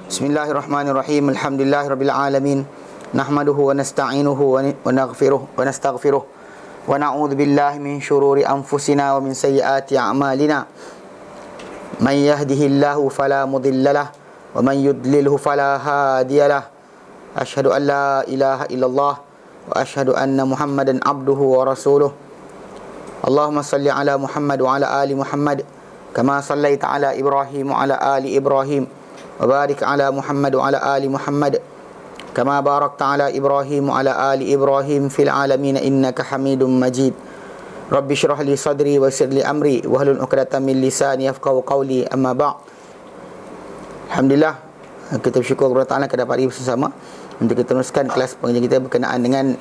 Bismillahirrahmanirrahim. Alhamdulillahirabbil alamin. Nahmaduhu wa nasta'inuhu wa nastaghfiruh wa na'udzu billahi min shururi anfusina wa min sayyiati a'malina. Man yahdihillahu fala mudhillalah wa man yudlilhu fala hadiyalah. Asyhadu an la ilaha illallah wa asyhadu anna Muhammadan abduhu wa rasuluh. Allahumma salli ala Muhammad wa ala ali Muhammad kama sallaita ala Ibrahim wa ala ali Ibrahim. وبارك على محمد وعلى آل محمد كما باركت على إبراهيم وعلى آل إبراهيم في العالمين إنك حميد مجيد رب اشرح لي صدري ويسر لي أمري واحلل عقدة من لساني يفقهوا قولي أما بعد. Alhamdulillah, kita bersyukur kepada Allah pada pagi bersama untuk kita teruskan kelas pengajian kita berkenaan dengan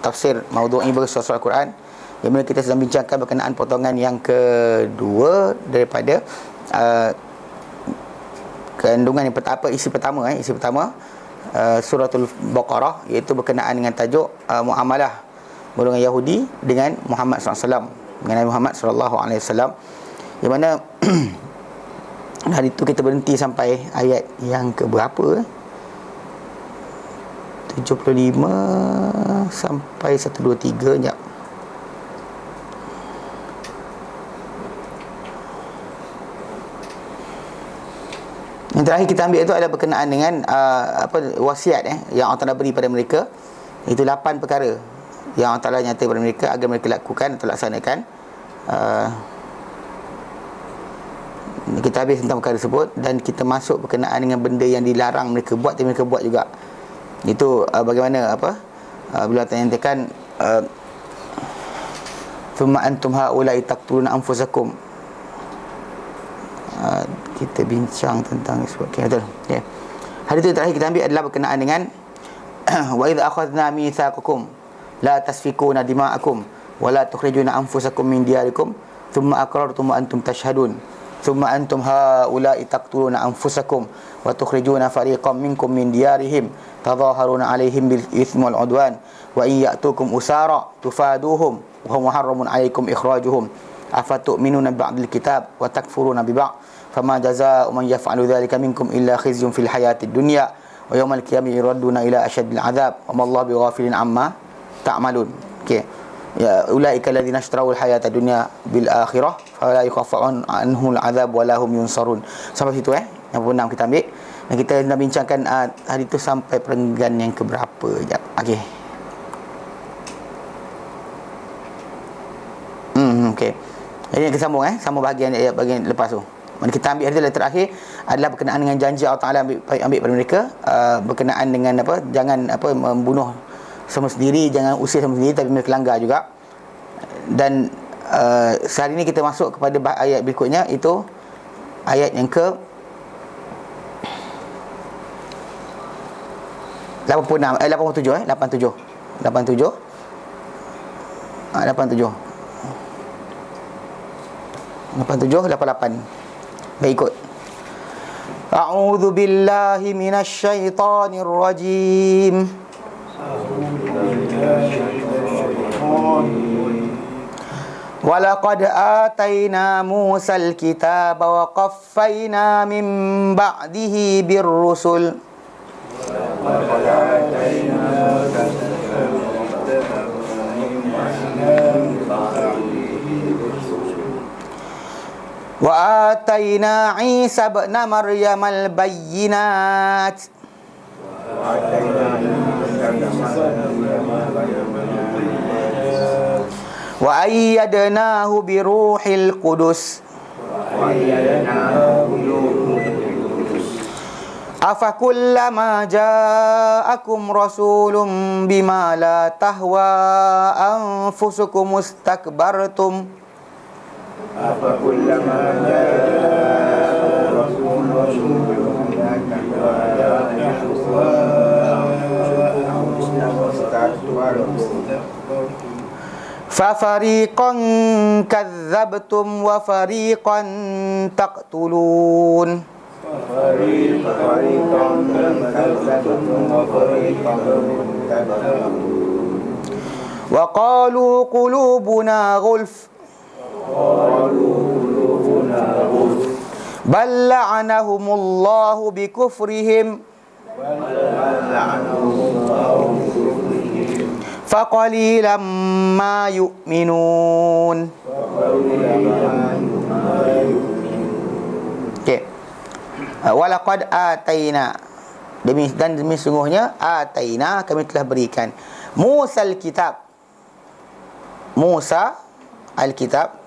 tafsir maudhu'i surah Al-Quran, yang mana kita sedang bincangkan berkenaan potongan yang kedua daripada kandungan yang isi pertama suratul Baqarah, iaitu berkenaan dengan tajuk muamalah golongan Yahudi dengan Muhammad SAW, dengan Nabi Muhammad SAW, di mana hari itu kita berhenti sampai ayat yang ke berapa 75 sampai 123. Sekejap. Yang terakhir kita ambil itu adalah berkenaan dengan wasiat yang Allah Ta'ala beri pada mereka. Itu 8 perkara yang Allah Ta'ala nyata pada mereka agar mereka lakukan atau laksanakan. Kita habis tentang perkara tersebut, dan kita masuk berkenaan dengan benda yang dilarang mereka buat tapi mereka buat juga. Itu bagaimana bila Allah nyatakan thumma antum haula'i taqtuluna anfusakum. Kita bincang tentang sebab betul. Ya. Hari itu terakhir kita ambil adalah berkenaan dengan wa idza akhadna mitsaqakum la tasfikuna dima'akum wa la tukhrijuna anfusakum min diyarikum thumma aqrartum wa antum tashhadun thumma antum haula'i taqtuluna anfusakum wa tukhrijuna fariqam minkum min diyarihim tadhaharuna 'alaihim bil itsmi wal 'udwan wa in ya'tukum usara tufaduhum wa hum muharramun 'alaikum ikhrajuhum afatu'minuna ba'dil kitab wa takfuruna bi ba'd fama jazaa'u man yaf'alu dhalika minkum illa khizyun fil hayatid dunya wa yawmal qiyamati yuradduna ila ashaddil 'adzab wa ma Allahu bighafilin 'amma ta'malun. Okey. Ya, ulaika alladziina ishtarawul hayatad dunya bil akhirah fala yukhaffafu anhumul 'adzab wa la hum yunsarun. Sampai situ yang ke-6 kita ambil, dan kita nak bincangkan hari itu sampai perenggan yang ke berapa. Jap. Okey. Okey. Jadi kita sambung bahagian lepas tu. Kita ambil hadis terakhir adalah berkenaan dengan janji Allah Ta'ala ambil pada mereka, berkenaan dengan jangan membunuh sama sendiri, jangan usir sama sendiri, tapi mereka langgar juga. Dan sehari ini kita masuk kepada ayat berikutnya, itu ayat yang ke 87 88. Baik, ikut. A'udzu billahi minasy syaithanir rajim. Walaqad atayna Musal kitaba wa qaffayna min ba'dihi birrusul. Wa atayna Isa ibn Maryam al-bayyinat wa ayyadnahu bi ruhil qudus afa kullama ja'akum rasulun bima la tahwa anfusukum mustakbartum apa kullama fa fariqan kadzabtum wa fariqan taqtulun wa qalu qulubuna ghulf bal la'anahumullahu bikufrihim faqalilan ma yu'minun. Okey. Walaqad ataina, demi sungguhnya ataina, kami telah berikan Musa al-kitab, Musa al-kitab,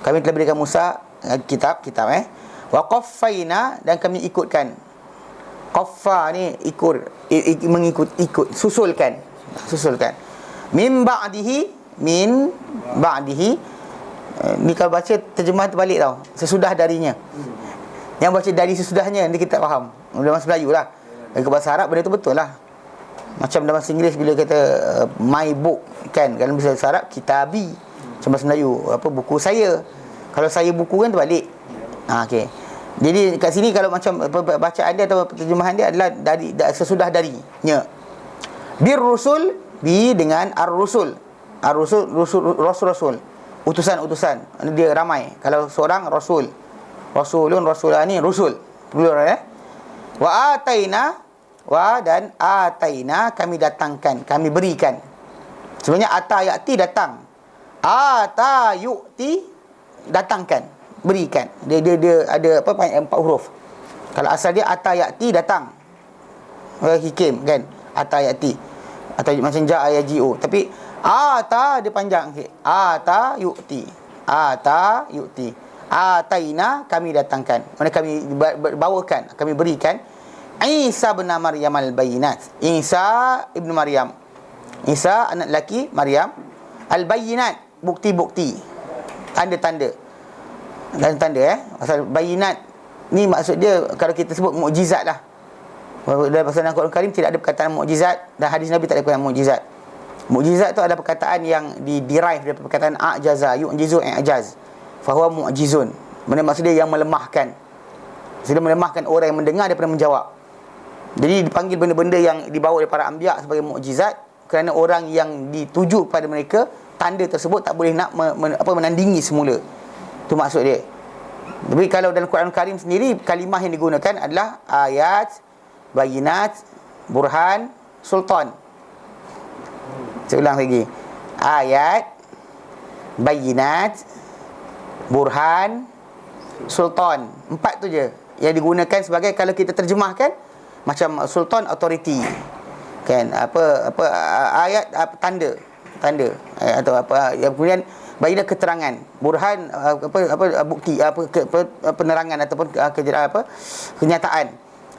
kami telah berikan Musa kitab wa qaffaina, dan kami ikutkan. Qaffa ni ikut, susulkan. Min ba'dihi, ni kalau baca terjemah terbalik tau, sesudah darinya. Yang baca dari sesudahnya ni kita faham. Dalam bahasa Melayu lah. Dalam bahasa Arab benda tu betul lah. Macam dalam bahasa Inggeris bila kata my book kan, kalau bahasa Arab kitabi. Macam bahasa Melayu buku saya. Kalau saya buku kan terbalik. Okey. Jadi kat sini kalau macam bacaan dia atau terjemahan dia adalah dari sesudah darinya. Bir rusul, bi dengan ar-rusul. Ar-rusul, rasul. Utusan. Dia ramai. Kalau seorang rasul. Rasulun, rasulani, rusul. Plural Wa ataina, dan ataina, kami datangkan, kami berikan. Sebenarnya ata ya'ti datang. Ata yu'ti datangkan, berikan. Dia ada empat huruf. Kalau asal dia ata ya'ti datang. Hikim kan, ata ya'ti. Atau macam ja'a yaji'u. Tapi ata dia panjang sikit. Ata yu'ti. Ataina, kami datangkan. Mana kami bawakan, kami berikan Isa bin Maryam al-bayinat. Isa ibn Maryam. Isa anak lelaki Maryam. Al-bayinat, bukti-bukti. Tanda-tanda. Pasal bayinat ni maksud dia kalau kita sebut mukjizat lah. Dalam bahasa Al-Quran Karim tidak ada perkataan mukjizat, dan hadis Nabi tak ada perkataan mukjizat. Mukjizat tu adalah perkataan yang derive daripada perkataan a'jaza, yu'jizu i'jaz. Fahuwa mu'jizun. Maksud dia yang melemahkan. Dia melemahkan orang yang mendengar daripada menjawab. Jadi dipanggil benda-benda yang dibawa oleh para anbiya sebagai mukjizat, kerana orang yang dituju kepada mereka, tanda tersebut tak boleh nak menandingi semula. Itu maksud dia. Tapi kalau dalam Quran Karim sendiri, kalimah yang digunakan adalah ayat, bayinat, burhan, sultan. Saya ulang lagi. Ayat, bayinat, burhan, sultan. 4 tu je yang digunakan sebagai, kalau kita terjemahkan macam sultan, authority kan, ayat, tanda atau yang kemudian bayinah keterangan, burhan bukti, penerangan ataupun kenyataan.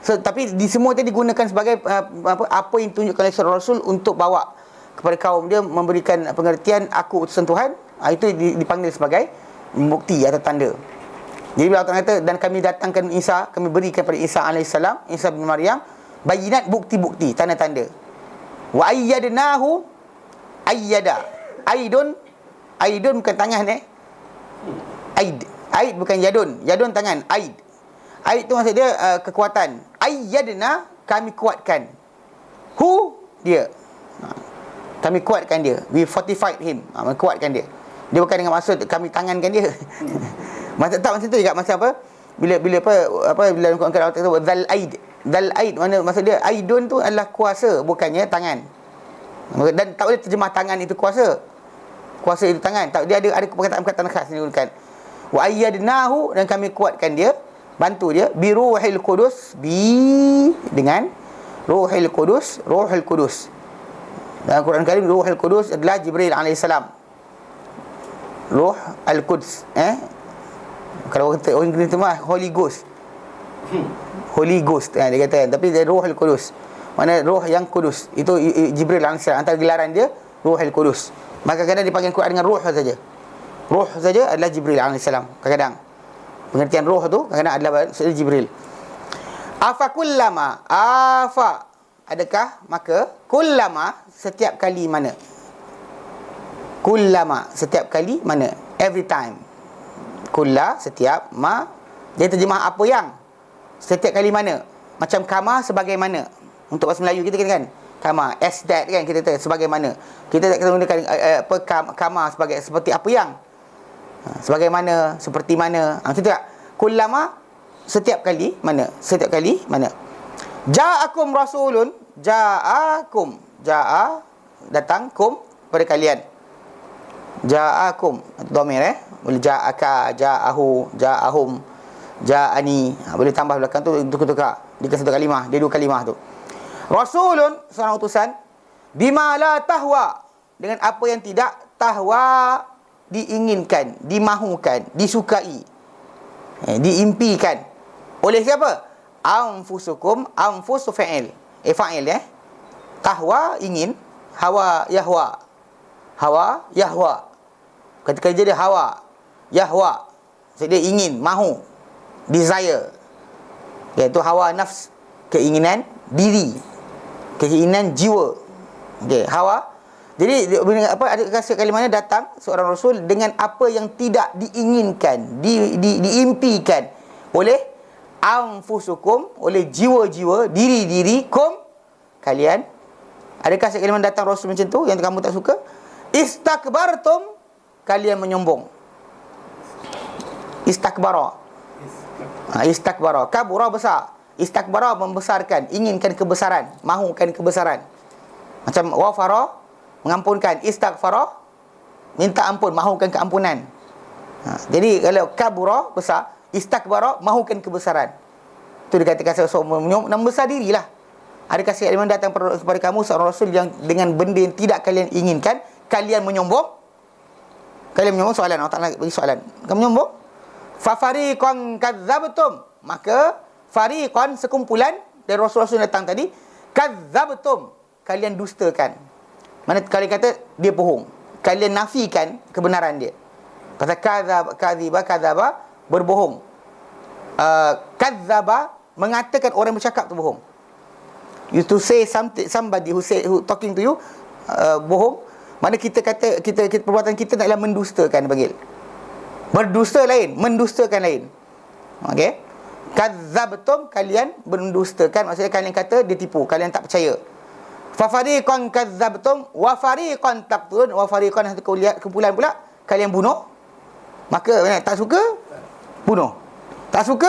So, tapi di semua itu digunakan sebagai apa yang ditunjukkan oleh seorang rasul untuk bawa kepada kaum dia, memberikan pengertian aku utusan Tuhan. Itu dipanggil sebagai bukti atau tanda. Jadi bila Allah kata, dan kami datangkan Isa, kami berikan kepada Isa alaihissalam, Isa bin Maryam, bayinat, bukti-bukti, tanda-tanda. Wa ayyadnahu, ayyada. Aidun bukan tangan Aid bukan yadun tangan. Aid tu maksud dia kekuatan. Ayyadna, kami kuatkan. Dia. Kami kuatkan dia. We fortified him. Kuatkan dia. Dia bukan dengan maksud kami tangankan dia. Maksud tak macam tu juga, macam apa? Bila bila Quran Allah kata zal aid, mana maksud dia aidun tu adalah kuasa, bukannya tangan. Dan tak boleh terjemah tangan itu kuasa. Kuasa itu tangan. Tak, dia ada perkataan-perkataan khas yang digunakan. Wa ayyadnahu, dan kami kuatkan dia, bantu dia, bi ruhil qudus, dengan ruhil qudus. Dalam Quran Karim ruhil qudus adalah Jibril alaihissalam. Ruh al-Quds, kalau orang Inggeris tu mah Holy Ghost, dia kata, tapi dia Ruh al-Qudus, mana roh yang kudus. Itu Jibril alaihissalam, antara gelaran dia Ruh al-Qudus. Maka kadang dipanggil Quran dengan roh saja. Roh saja adalah Jibril alaihissalam. Kadang-kadang pengertian roh tu kadang-kadang adalah Jibril. Adakah, maka kullama, setiap kali mana, every time. Kulla, setiap, ma, dia terjemah apa yang, setiap kali mana. Macam kama, sebagaimana. Untuk bahasa Melayu kita kan, kama, as that kan, kita kata sebagaimana. Kita tak gunakan kama seperti apa yang, sebagaimana, seperti mana. Macam tu tak? Kullama, setiap kali mana? Setiap kali mana? Ja'akum rasulun, ja'akum, ja'a datang, kum pada kalian. Ja'akum dhamir boleh ja'aka, ja'ahu, ja'ahum, ja'ani. Boleh tambah belakang tu tukar-tukar. Dia satu kalimah, dia dua kalimah tu. Rasulun, seorang utusan, bima la tahwa, dengan apa yang tidak tahwa, diinginkan, dimahukan, disukai, diimpikan oleh siapa? Anfusukum, anfusu fa'il, fa'il tahwa ingin, hawa yahwa, hawa yahwa, ketika dia hawa yahwa, so, dia ingin, mahu, desire, iaitu hawa nafs, keinginan diri, keinginan jiwa. Okey, hawa. Jadi apa, ada kasih kalimahnya datang seorang rasul dengan apa yang tidak diinginkan, diimpikan oleh anfusukum, oleh jiwa-jiwa, diri-diri kum, kalian. Adakah kasih kalimah datang rasul macam tu yang kamu tak suka? Istakbartum, kalian menyombong. Istakbara. Istakbara, kabura, besar. Istakbara, membesarkan, inginkan kebesaran, mahukan kebesaran. Macam wafara, mengampunkan. Istaghfara, minta ampun, mahukan keampunan. Jadi kalau kabura, besar. Istakbara, mahukan kebesaran. Itu dikatakan seorang nama besar dirilah. Ada kasih kalimah datang kepada kamu seorang rasul yang dengan benda yang tidak kalian inginkan, kalian menyombong. Kalian menyombong, soalan Allah Ta'ala bagi soalan. Kamu menyombong. Fafariqan kadzabtum, maka fariqan, sekumpulan dari rasul-rasul datang tadi, kadzabtum, kalian dustakan. Mana kalian kata dia bohong, kalian nafikan kebenaran dia. Kata kadzaba, berbohong. Kadzaba, mengatakan orang bercakap tu bohong. You to say somebody who talking to you bohong. Mana kita kata kita perbuatan kita adalah mendustakan, panggil. Berdusta lain, mendustakan lain. Okey. Kadzabtum, kalian mendustakan, maksudnya kalian kata dia tipu, kalian tak percaya. Fa fariqan kadzabtum wa fariqan taqtulun, wa fariqan, satu kumpulan pula kalian bunuh. Maka tak suka bunuh, tak suka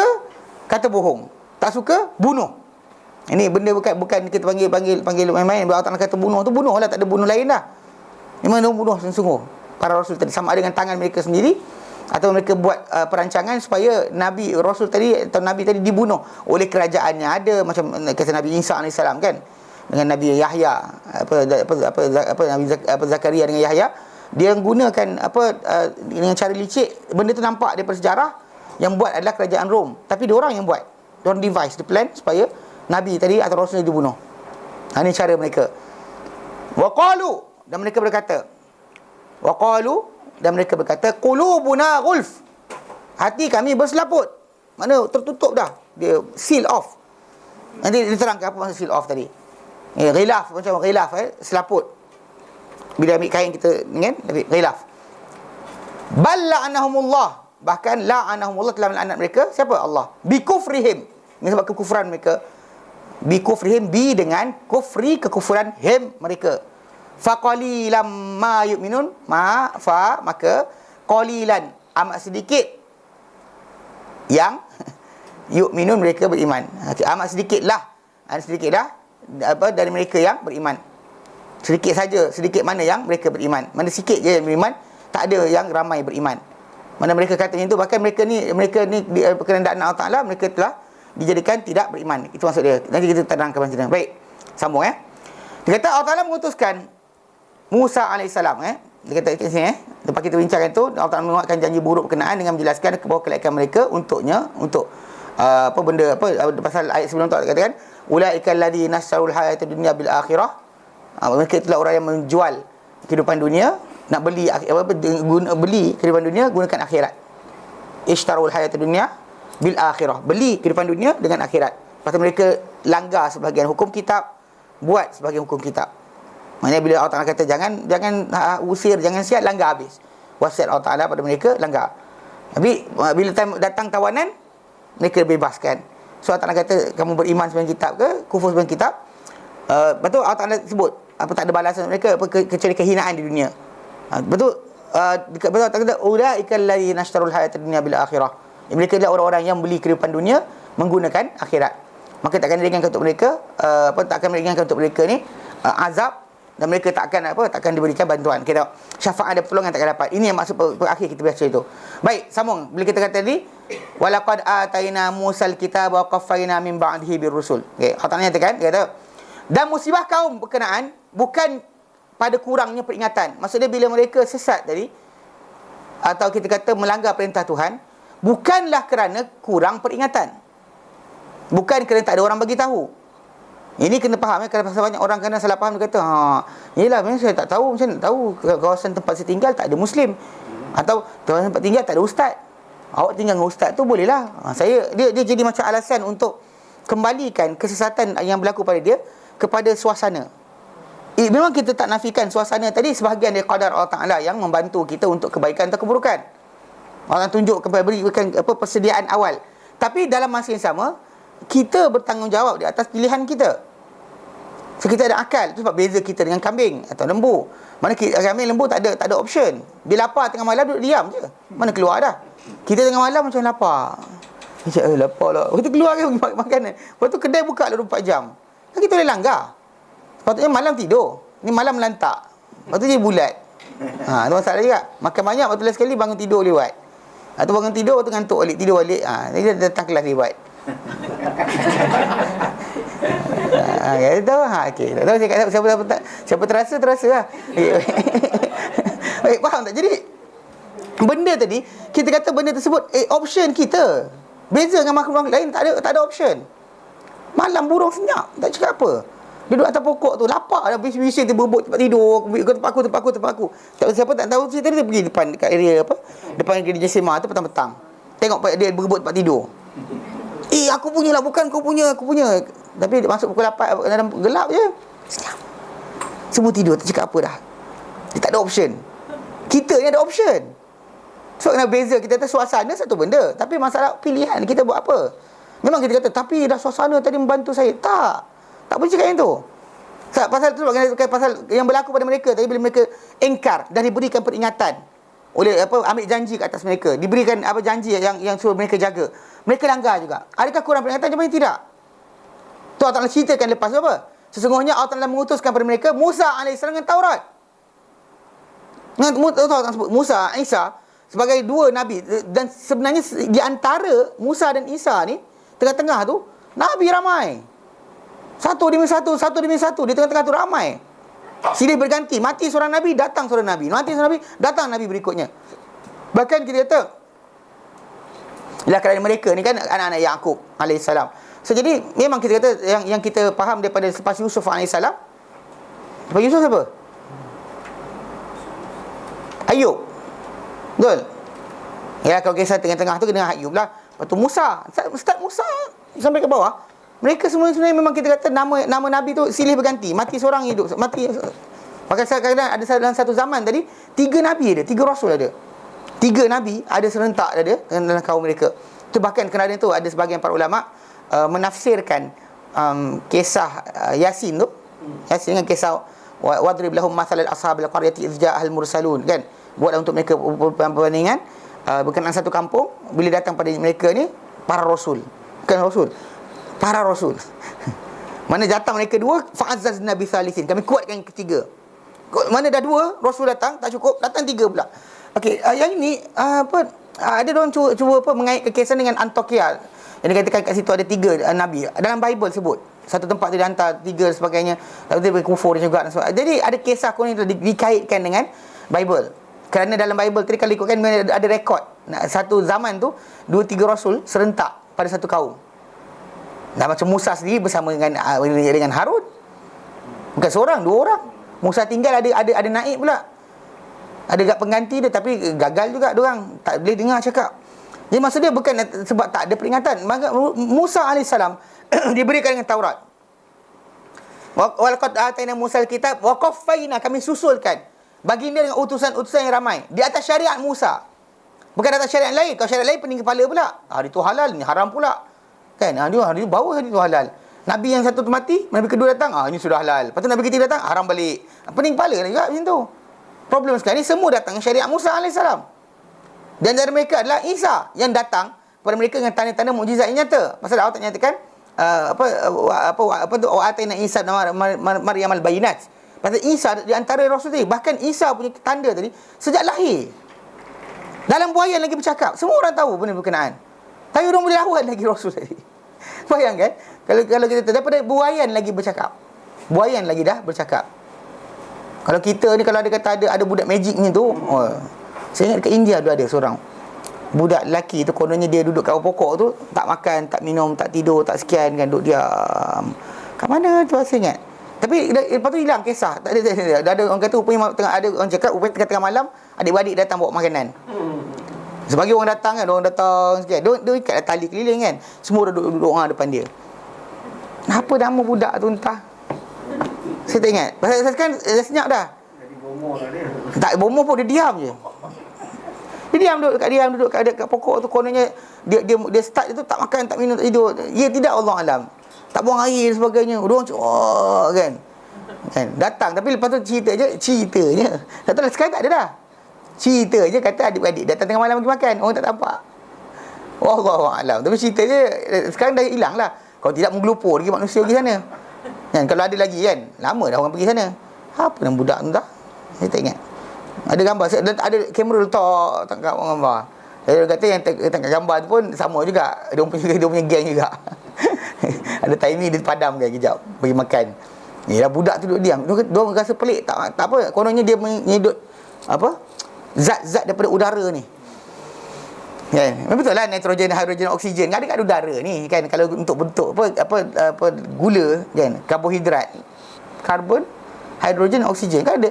kata bohong, tak suka bunuh. Ini benda bukan kita panggil main-main. Allah Ta'ala kata bunuh tu bunuh lah, tak ada bunuh lain dah. Memang bunuh sungguh-sungguh para rasul tadi, sama ada dengan tangan mereka sendiri atau mereka buat perancangan supaya Nabi Rasul tadi atau Nabi tadi dibunuh oleh kerajaannya. Ada macam kata Nabi Isa AS kan, dengan Nabi Yahya, Nabi Zakaria dengan Yahya, dia gunakan dengan cara licik. Benda tu nampak daripada sejarah, yang buat adalah kerajaan Rom, tapi dia orang yang buat, dia orang device, dia plan supaya Nabi tadi atau Rasul dibunuh. Ini cara mereka. Waqalu, dan mereka berkata, waqalu, dan mereka berkata, qulubuna ghulf, hati kami berselaput. Mana tertutup dah, dia seal off. Nanti diterangkan apa maksud seal off tadi. Ghilaf, macam ghilaf, selaput. Bila ambil kain kita dengan ghilaf. Bal la'anahumullah, bahkan la'anahumullah, telah melaknat mereka. Siapa? Allah. Bi kufrihim, ini sebab kekufuran mereka. Bi kufrihim, bi dengan kufri, kekufuran, him, mereka. Faqalilan ma yu'minun, maka qalilan, amat sedikit yang yu'minun, mereka beriman. Amat sedikitlah dari mereka yang beriman. Sedikit saja, sedikit mana yang mereka beriman. Mana sikit je yang beriman, tak ada yang ramai beriman. Mana mereka katanya itu, bahkan mereka ni kehendaan Allah Ta'ala, mereka telah dijadikan tidak beriman. Itu maksud dia. Nanti kita terangkan macam mana. Baik, sambung Dia kata Allah Ta'ala mengutuskan Musa AS. Dia kata kat sini lepas kita bincangkan tu, Allah Ta'ala menguatkan janji buruk berkenaan dengan menjelaskan bahawa kelayakan mereka untuk pasal ayat sebelum tu katakan ulaikal ladzina nasarul hayatad dunya bil akhirah. Mereka itulah orang yang menjual kehidupan dunia, nak beli beli kehidupan dunia gunakan akhirat. Ishtarul hayatad dunya bil akhirah, beli kehidupan dunia dengan akhirat. Lepas tu mereka langgar sebahagian hukum kitab, buat sebahagian hukum kitab. Maknanya bila Allah Ta'ala kata jangan usir, jangan siat, langgar habis. Wasiat Allah Ta'ala pada mereka, langgar. Tapi bila datang tawanan, mereka bebaskan. So Allah Ta'ala kata kamu beriman sebahagian kitab ke kufur sebahagian kitab. Lepas tu Allah Ta'ala sebut tak ada balasan mereka kecuali kehinaan di dunia. Betul Allah Ta'ala kata ulaikal ladzina nastarul hayatad dunya bil akhirah. Mereka adalah orang-orang yang beli kehidupan dunia menggunakan akhirat. Maka takkan diringankan untuk mereka takkan diringankan untuk mereka ni azab, dan mereka takkan diberikan bantuan. Kita syafaat ada pertolongan takkan dapat. Ini yang maksud akhir kita baca itu. Baik, sambung. Bila kita kata tadi walaqad ataina Musal kitaba wa qaffayna min ba'dihi birrusul. Okey, Allah Taala nyatakan, dia kata dan musibah kaum berkenaan bukan pada kurangnya peringatan. Maksudnya bila mereka sesat tadi atau kita kata melanggar perintah Tuhan, bukanlah kerana kurang peringatan. Bukan kerana tak ada orang bagi tahu. Ini kena faham ya, kerana banyak orang kena salah faham, dia kata, yelah memang saya tak tahu, macam mana nak tahu kawasan tempat saya tinggal tak ada Muslim, atau kawasan tempat tinggal tak ada ustaz. Awak tinggal dengan ustaz tu bolehlah. Dia jadi macam alasan untuk kembalikan kesesatan yang berlaku pada dia kepada suasana. Memang kita tak nafikan suasana tadi sebahagian dari qadar Allah Ta'ala yang membantu kita untuk kebaikan atau keburukan. Allah tunjuk kepada berikan persediaan awal. Tapi dalam masa yang sama, kita bertanggungjawab di atas pilihan kita. So kita ada akal. Itu sebab beza kita dengan kambing atau lembu. Mana kambing, lembu tak ada option. Dia lapar tengah malam duduk diam je. Mana keluar dah. Kita tengah malam macam lapar. Macam lapar lah. Kita keluar pergi makanan. Lepas tu kedai buka 24 jam. Kan kita boleh langgar. Sepatutnya malam tidur. Ni malam melantak. Lepas tu dia bulat. Itu masalah juga. Makan banyak, lepas tu last sekali bangun tidur lewat. Atau bangun tidur, lepas tu ngantuk balik, tidur balik. Dia datang kelas lewat. Kita tahu. Okey. Tak tahu saya kata siapa terasa lah. Baik, faham tak? Jadi benda tadi, kita kata benda tersebut option kita. Beza dengan makhluk lain, tak ada option. Malam burung senyap, tak cakap apa. Duduk atas pokok tu, lapar dah, bising dia berebut tempat tidur, tempat aku. Siapa tak tahu cerita dia pergi depan dekat area depan area Jasima tu petang-petang. Tengok dia berebut tempat tidur. Aku punya lah, bukan kau punya. Tapi dia masuk pukul 8 dalam gelap je. Senyap. Semua tidur, tak cakap apa dah. Dia tak ada option. Kita ni ada option. So kena beza, kita kata suasana satu benda, tapi masalah pilihan kita buat apa. Memang kita kata tapi dah suasana tadi membantu saya. Tak boleh cakap yang tu. Pasal tu pasal yang berlaku pada mereka tadi, bila mereka engkar dan diberikan peringatan oleh ambil janji ke atas mereka, diberikan janji yang suruh mereka jaga, mereka langgar juga. Adakah kurang peringatan? Jawapannya tidak. Tu Allah Ta'ala ceritakan lepas tu apa? Sesungguhnya Allah Ta'ala mengutuskan kepada mereka Musa AS dengan Taurat. Musa, Isa sebagai dua nabi, dan sebenarnya di antara Musa dan Isa ni, tengah-tengah tu nabi ramai. Satu demi satu, di tengah-tengah tu ramai. Silih berganti, mati seorang nabi, datang seorang nabi, mati seorang nabi, datang nabi berikutnya. Bahkan kita kata ialah kerana mereka ni kan anak-anak Yaqub AS. So jadi memang kita kata yang kita faham daripada selepas Yusuf AS. Lepas Yusuf siapa? Ayub. Betul? Ya, kalau kisah tengah-tengah tu kena Ayub lah. Lepas tu Musa, Ustaz Musa sampai ke bawah. Mereka semua sebenarnya memang kita kata nama nabi tu silih berganti, mati seorang hidup, mati. Maka kadang-kadang ada dalam satu zaman tadi 3 nabi ada, 3 rasul ada. 3 nabi ada serentak ada dalam kaum mereka. Tu bahkan kerana tu ada sebahagian para ulama menafsirkan kisah Yasin tu. Yasin dengan kisah wadrib lahum mathalal ashabil qaryati idh ja'al mursalun, kan? Buatlah untuk mereka perbandingan berkenaan satu kampung bila datang pada mereka ni para rasul. Bukan rasul, para rasul. Mana datang mereka 2, fa'azzazna bi thalithin, kami kuatkan yang ketiga. Mana dah 2 rasul datang tak cukup, datang 3 pula. Okey, yang ini ada orang cuba mengaitkan kisah dengan Antioquia. Yang dikatakan kat situ ada 3 nabi. Dalam Bible sebut satu tempat tu dia hantar 3 dan sebagainya. Tapi dia kufur juga dan sebagainya. Jadi ada kisah kuning tu dikaitkan dengan Bible. Kerana dalam Bible tadi kalau ikutkan ada rekod. Satu zaman tu 2-3 rasul serentak pada satu kaum. Nah, macam Musa sendiri bersama dengan Harun. Bukan seorang, 2 orang. Musa tinggal ada naik pula. Ada gak pengganti dia, tapi gagal juga dia orang. Tak boleh dengar cakap. Jadi maksud dia bukan sebab tak ada peringatan. Maka Musa AS diberikan dengan Taurat. Walaqad ataina Musal kitab wa qaffayna, kami susulkan baginda dengan utusan-utusan yang ramai di atas syariat Musa. Bukan atas syariat lain. Kalau syariat lain pening kepala pula. Hari tu halal, ni haram pula. Kan? Hari bawah hari tu halal. Nabi yang satu tu mati, Nabi kedua datang, ini sudah halal. Lepas tu Nabi ketiga datang, haram balik. Pening kepala juga macam tu. Problem sekarang ni semua datang syariat Musa AS. Dan dari mereka adalah Isa yang datang kepada mereka dengan tanda-tanda mukjizat yang nyata. Pasal Allah tak nyatakan apa tu wa'atina Isa Maryam al-bayinat. Pasal Isa di antara rasul tadi, bahkan Isa punya tanda tadi sejak lahir. Dalam buayan lagi bercakap. Semua orang tahu benda berkenaan. Tapi orang boleh lawan lagi rasul tadi. Bayangkan kalau kita daripada buayan lagi bercakap. Buayan lagi dah bercakap. Kalau kita ni kalau ada kata ada budak magic ni tu, saya ingat dekat India tu ada seorang budak lelaki tu, kononnya dia duduk kat pokok tu, tak makan, tak minum, tak tidur, tak sekian kan, duduk diam. Kat mana tu saya ingat. Tapi lepas tu hilang kisah. Tak ada orang kata rupanya ada orang cakap rupanya tengah malam adik-beradik datang bawa makanan. Sebagai orang datang kan, orang datang sekian. Dia ikat tali keliling kan. Semua duduk orang depan dia. Apa nama budak tu entah. Saya tak ingat. Pasal kan dah senyap dah. Jadi bomoh lah dia. Tak bomoh pun, dia diam je. Dia duduk kat pokok tu, kononnya dia start tu tak makan, tak minum, tak tidur. Ya tidak, Allah alam. Tak buang air sebagainya. Orang kan. Datang tapi lepas tu ceritanya. Tak tahu sekarang tak ada dah. Cerita je kata adik-adik datang tengah malam pergi makan, orang tak nampak. Wallahu alam. Tapi cerita je sekarang dah hilang lah. Kalau tidak menggelupur lagi manusia pergi sana. Kan kalau ada lagi kan, lama dah orang pergi sana. Apa nama budak tu dah? Saya tak ingat. Ada gambar, ada kamera letak tangkap gambar. Saya kata yang tangkap gambar tu pun sama juga. Dia punya geng juga. Ada timing dia padam kan kejap bagi makan. Ni dah budak tu duduk diam. Dia rasa pelik, tak apa. Kononnya dia menyedut apa? Zat-zat daripada udara ni. Kan? Betul lah, nitrogen, hidrogen, oksigen ada kat udara ni kan. Kalau untuk bentuk apa gula kan, karbohidrat. Karbon, hidrogen, oksigen kan ada.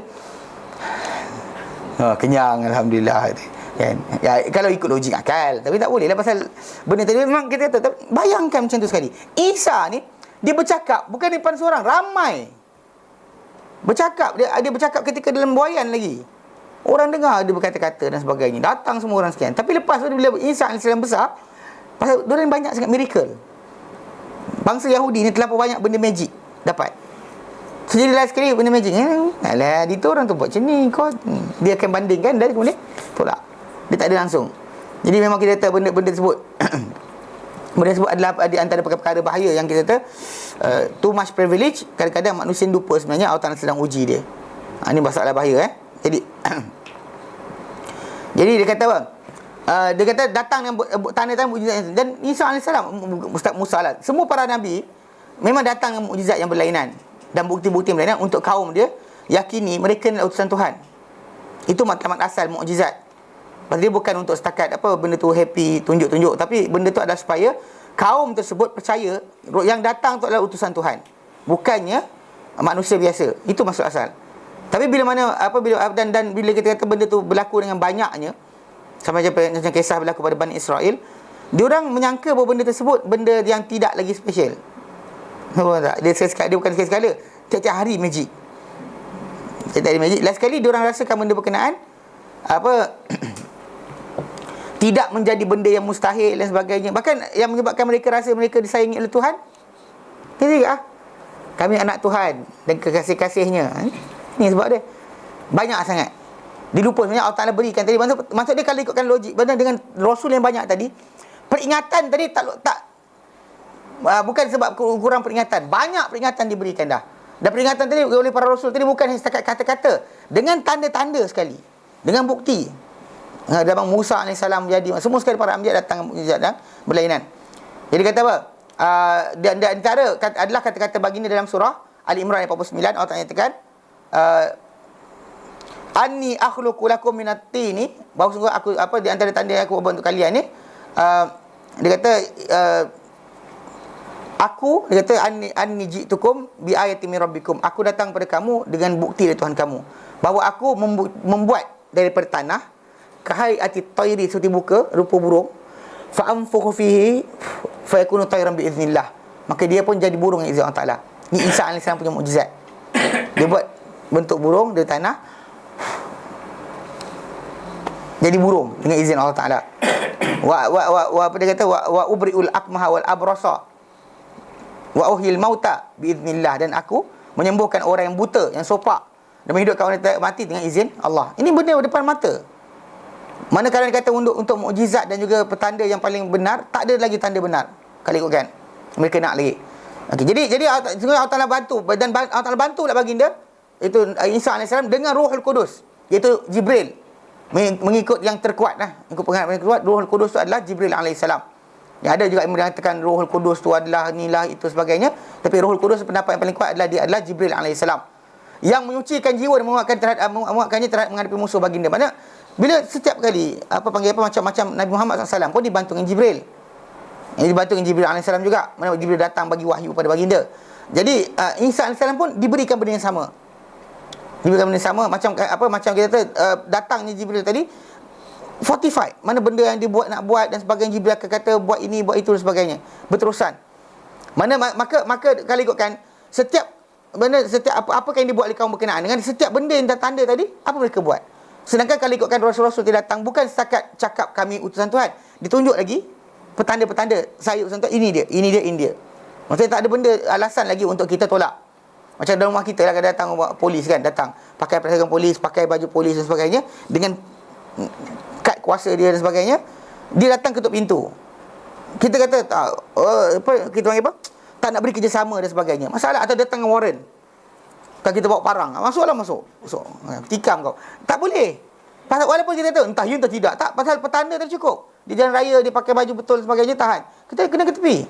Kenyang alhamdulillah kan. Ya, kalau ikut logik akal, tapi tak boleh lah pasal benda tadi memang kita kata. Bayangkan macam tu sekali. Isa ni dia bercakap bukan di depan seorang, ramai. Bercakap, dia bercakap ketika dalam buayan lagi. Orang dengar dia berkata-kata dan sebagainya. Datang semua orang sekian. Tapi lepas tu bila Isa AS besar, pasal diorang banyak sangat miracle. Bangsa Yahudi ni terlalu banyak benda magic dapat. So, jadi last sekali benda magic. Alah, dia tu orang tu buat macam ni. Dia akan bandingkan dan kemudian tolak. Dia tak ada langsung. Jadi memang kita kata benda-benda tersebut benda tersebut adalah di antara perkara bahaya yang kita kata too much privilege. Kadang-kadang manusia lupa sebenarnya Allah Ta'ala sedang uji dia. Ini masalah bahaya Jadi dia kata apa? Dia kata datang dengan tanda-tanda mukjizat. Dan Isa AS, Ustaz Musa lah, semua para nabi memang datang dengan mukjizat yang berlainan dan bukti-bukti yang berlainan untuk kaum dia yakini mereka adalah utusan Tuhan. Itu matlamat asal mukjizat. Pasal dia bukan untuk setakat apa benda tu happy, tunjuk-tunjuk, tapi benda tu adalah supaya kaum tersebut percaya yang datang tu adalah utusan Tuhan, bukannya manusia biasa. Itu maksud asal. Tapi bila bila kita kata benda tu berlaku dengan banyaknya, sama macam kisah berlaku pada Bani Israel, diorang menyangka bahawa benda tersebut benda yang tidak lagi special. Dia bukan sekali-sekala, tiap-tiap hari magic. Tiap-tiap hari magic. Last sekali diorang rasakan benda berkenaan tidak menjadi benda yang mustahil dan sebagainya. Bahkan yang menyebabkan mereka rasa mereka disayangi oleh Tuhan, kami anak Tuhan dan kekasih-kasihnya. Ni sebab dia banyak sangat dilupa sebenarnya Allah Ta'ala berikan tadi. Maksud dia kalau ikutkan logik dengan Rasul yang banyak tadi, peringatan tadi bukan sebab kurang peringatan, banyak peringatan diberikan dah. Dan peringatan tadi oleh para Rasul tadi bukan setakat kata-kata, dengan tanda-tanda sekali, dengan bukti. Dalam Musa AS menjadi, semua sekali para anbiya datang mukjizat dan berlainan. Jadi kata apa? Di antara adalah kata-kata baginda dalam surah Ali Imran ayat 49. Allah Ta'ala nyatakan anni akhluqu lakum minat tini, bahawa sungguh aku di antara tanda yang aku buat untuk kalian ni, dia kata dia kata anni ji'tukum bi ayati min rabbikum, aku datang pada kamu dengan bukti dari Tuhan kamu bahawa aku membuat daripada tanah kahayati tayri, seperti buka rupa burung, fa anfukhu fihi fa yakunu tayran bi iznillah, maka dia pun jadi burung dengan izin Allah Ta'ala. Ni Isa AS punya mukjizat. Dia buat bentuk burung dari tanah, jadi burung dengan izin Allah Ta'ala. Apa dia kata? Wa ubri'ul akmaha wal abrasa wa uhyil mauta biiznillah, dan aku menyembuhkan orang yang buta, yang sopak, dan menghidupkan orang yang mati dengan izin Allah. Ini benda depan mata. Manakala dia kata untuk mukjizat dan juga petanda yang paling benar, tak ada lagi tanda benar. Kalau ikutkan, mereka nak lagi. Okey, jadi Allah Taala bantu, dan Allah Taala bantulah baginda itu Isa AS dengan Ruhul Qudus, iaitu Jibril. Mengikut yang terkuat lah, mengikut pendapat yang terkuat, Ruhul Qudus itu adalah Jibril AS. Ya, ada juga yang mengatakan Ruhul Qudus itu adalah inilah itu sebagainya, tapi Ruhul Qudus pendapat yang paling kuat adalah dia adalah Jibril AS, yang menyucikan jiwa dan menguatkannya terhadap menghadapi musuh baginda. Maksudnya bila setiap kali macam-macam Nabi Muhammad SAW pun dibantu dengan Jibril. Yang dibantu dengan Jibril AS juga. Mana Jibril datang bagi wahyu pada baginda. Jadi Isa AS pun diberikan benda yang sama. Diberikan benda yang sama macam kita kata datangnya Jibril tadi fortified. Mana benda yang dibuat nak buat dan sebagainya, Jibril akan kata buat ini, buat itu dan sebagainya. Berterusan. Mana maka kalau ikutkan setiap apa yang dibuat oleh kaum berkenaan dengan setiap benda yang tanda tadi, apa mereka buat? Sedangkan kalau ikutkan Rasul-Rasul dia datang bukan setakat cakap kami utusan Tuhan, ditunjuk lagi petanda-petanda saya utusan Tuhan, ini dia. Maksudnya tak ada benda alasan lagi untuk kita tolak. Macam dalam rumah kita lah, kadang datang polis kan, datang pakai seragam polis, pakai baju polis dan sebagainya, dengan kad kuasa dia dan sebagainya, dia datang ketuk pintu. Kita kata kita panggil apa? Tak nak beri kerjasama dan sebagainya. Masalah atau datang dengan warrant. Kalau kita bawa parang, masuk. Tikam kau. Tak boleh. Pasal walaupun kita tahu entah ya entah tidak, tak, pasal petanda tu cukup. Di jalan raya dia pakai baju betul sebagainya, tahan. Kita kena ke tepi.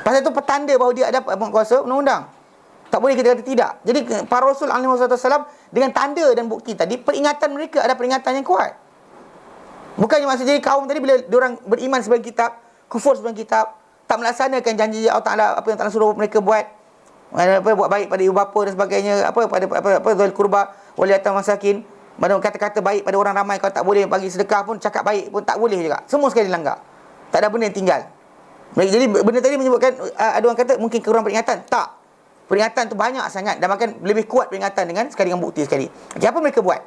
Pasal tu petanda bahawa dia ada kuasa undang-undang. Tak boleh kita kata tidak. Jadi para Rasul alaihi wasallam dengan tanda dan bukti tadi, peringatan mereka ada peringatan yang kuat. Bukannya maksud jadi kaum tadi bila diorang beriman sebagai kitab, kufur sebagai kitab, tak melaksanakan janji Allah Taala, apa yang Allah suruh mereka buat. Buat baik pada ibu bapa dan sebagainya, pada dzul qurba wal yatam masakin. Mana kata-kata baik pada orang ramai, kalau tak boleh bagi sedekah pun cakap baik pun tak boleh juga. Semua sekali dilanggar. Tak ada benda yang tinggal. Jadi benda tadi menyebutkan ada orang kata mungkin kurang peringatan. Tak. Peringatan tu banyak sangat dan bahkan lebih kuat peringatan sekali dengan bukti sekali. Okay, apa mereka buat?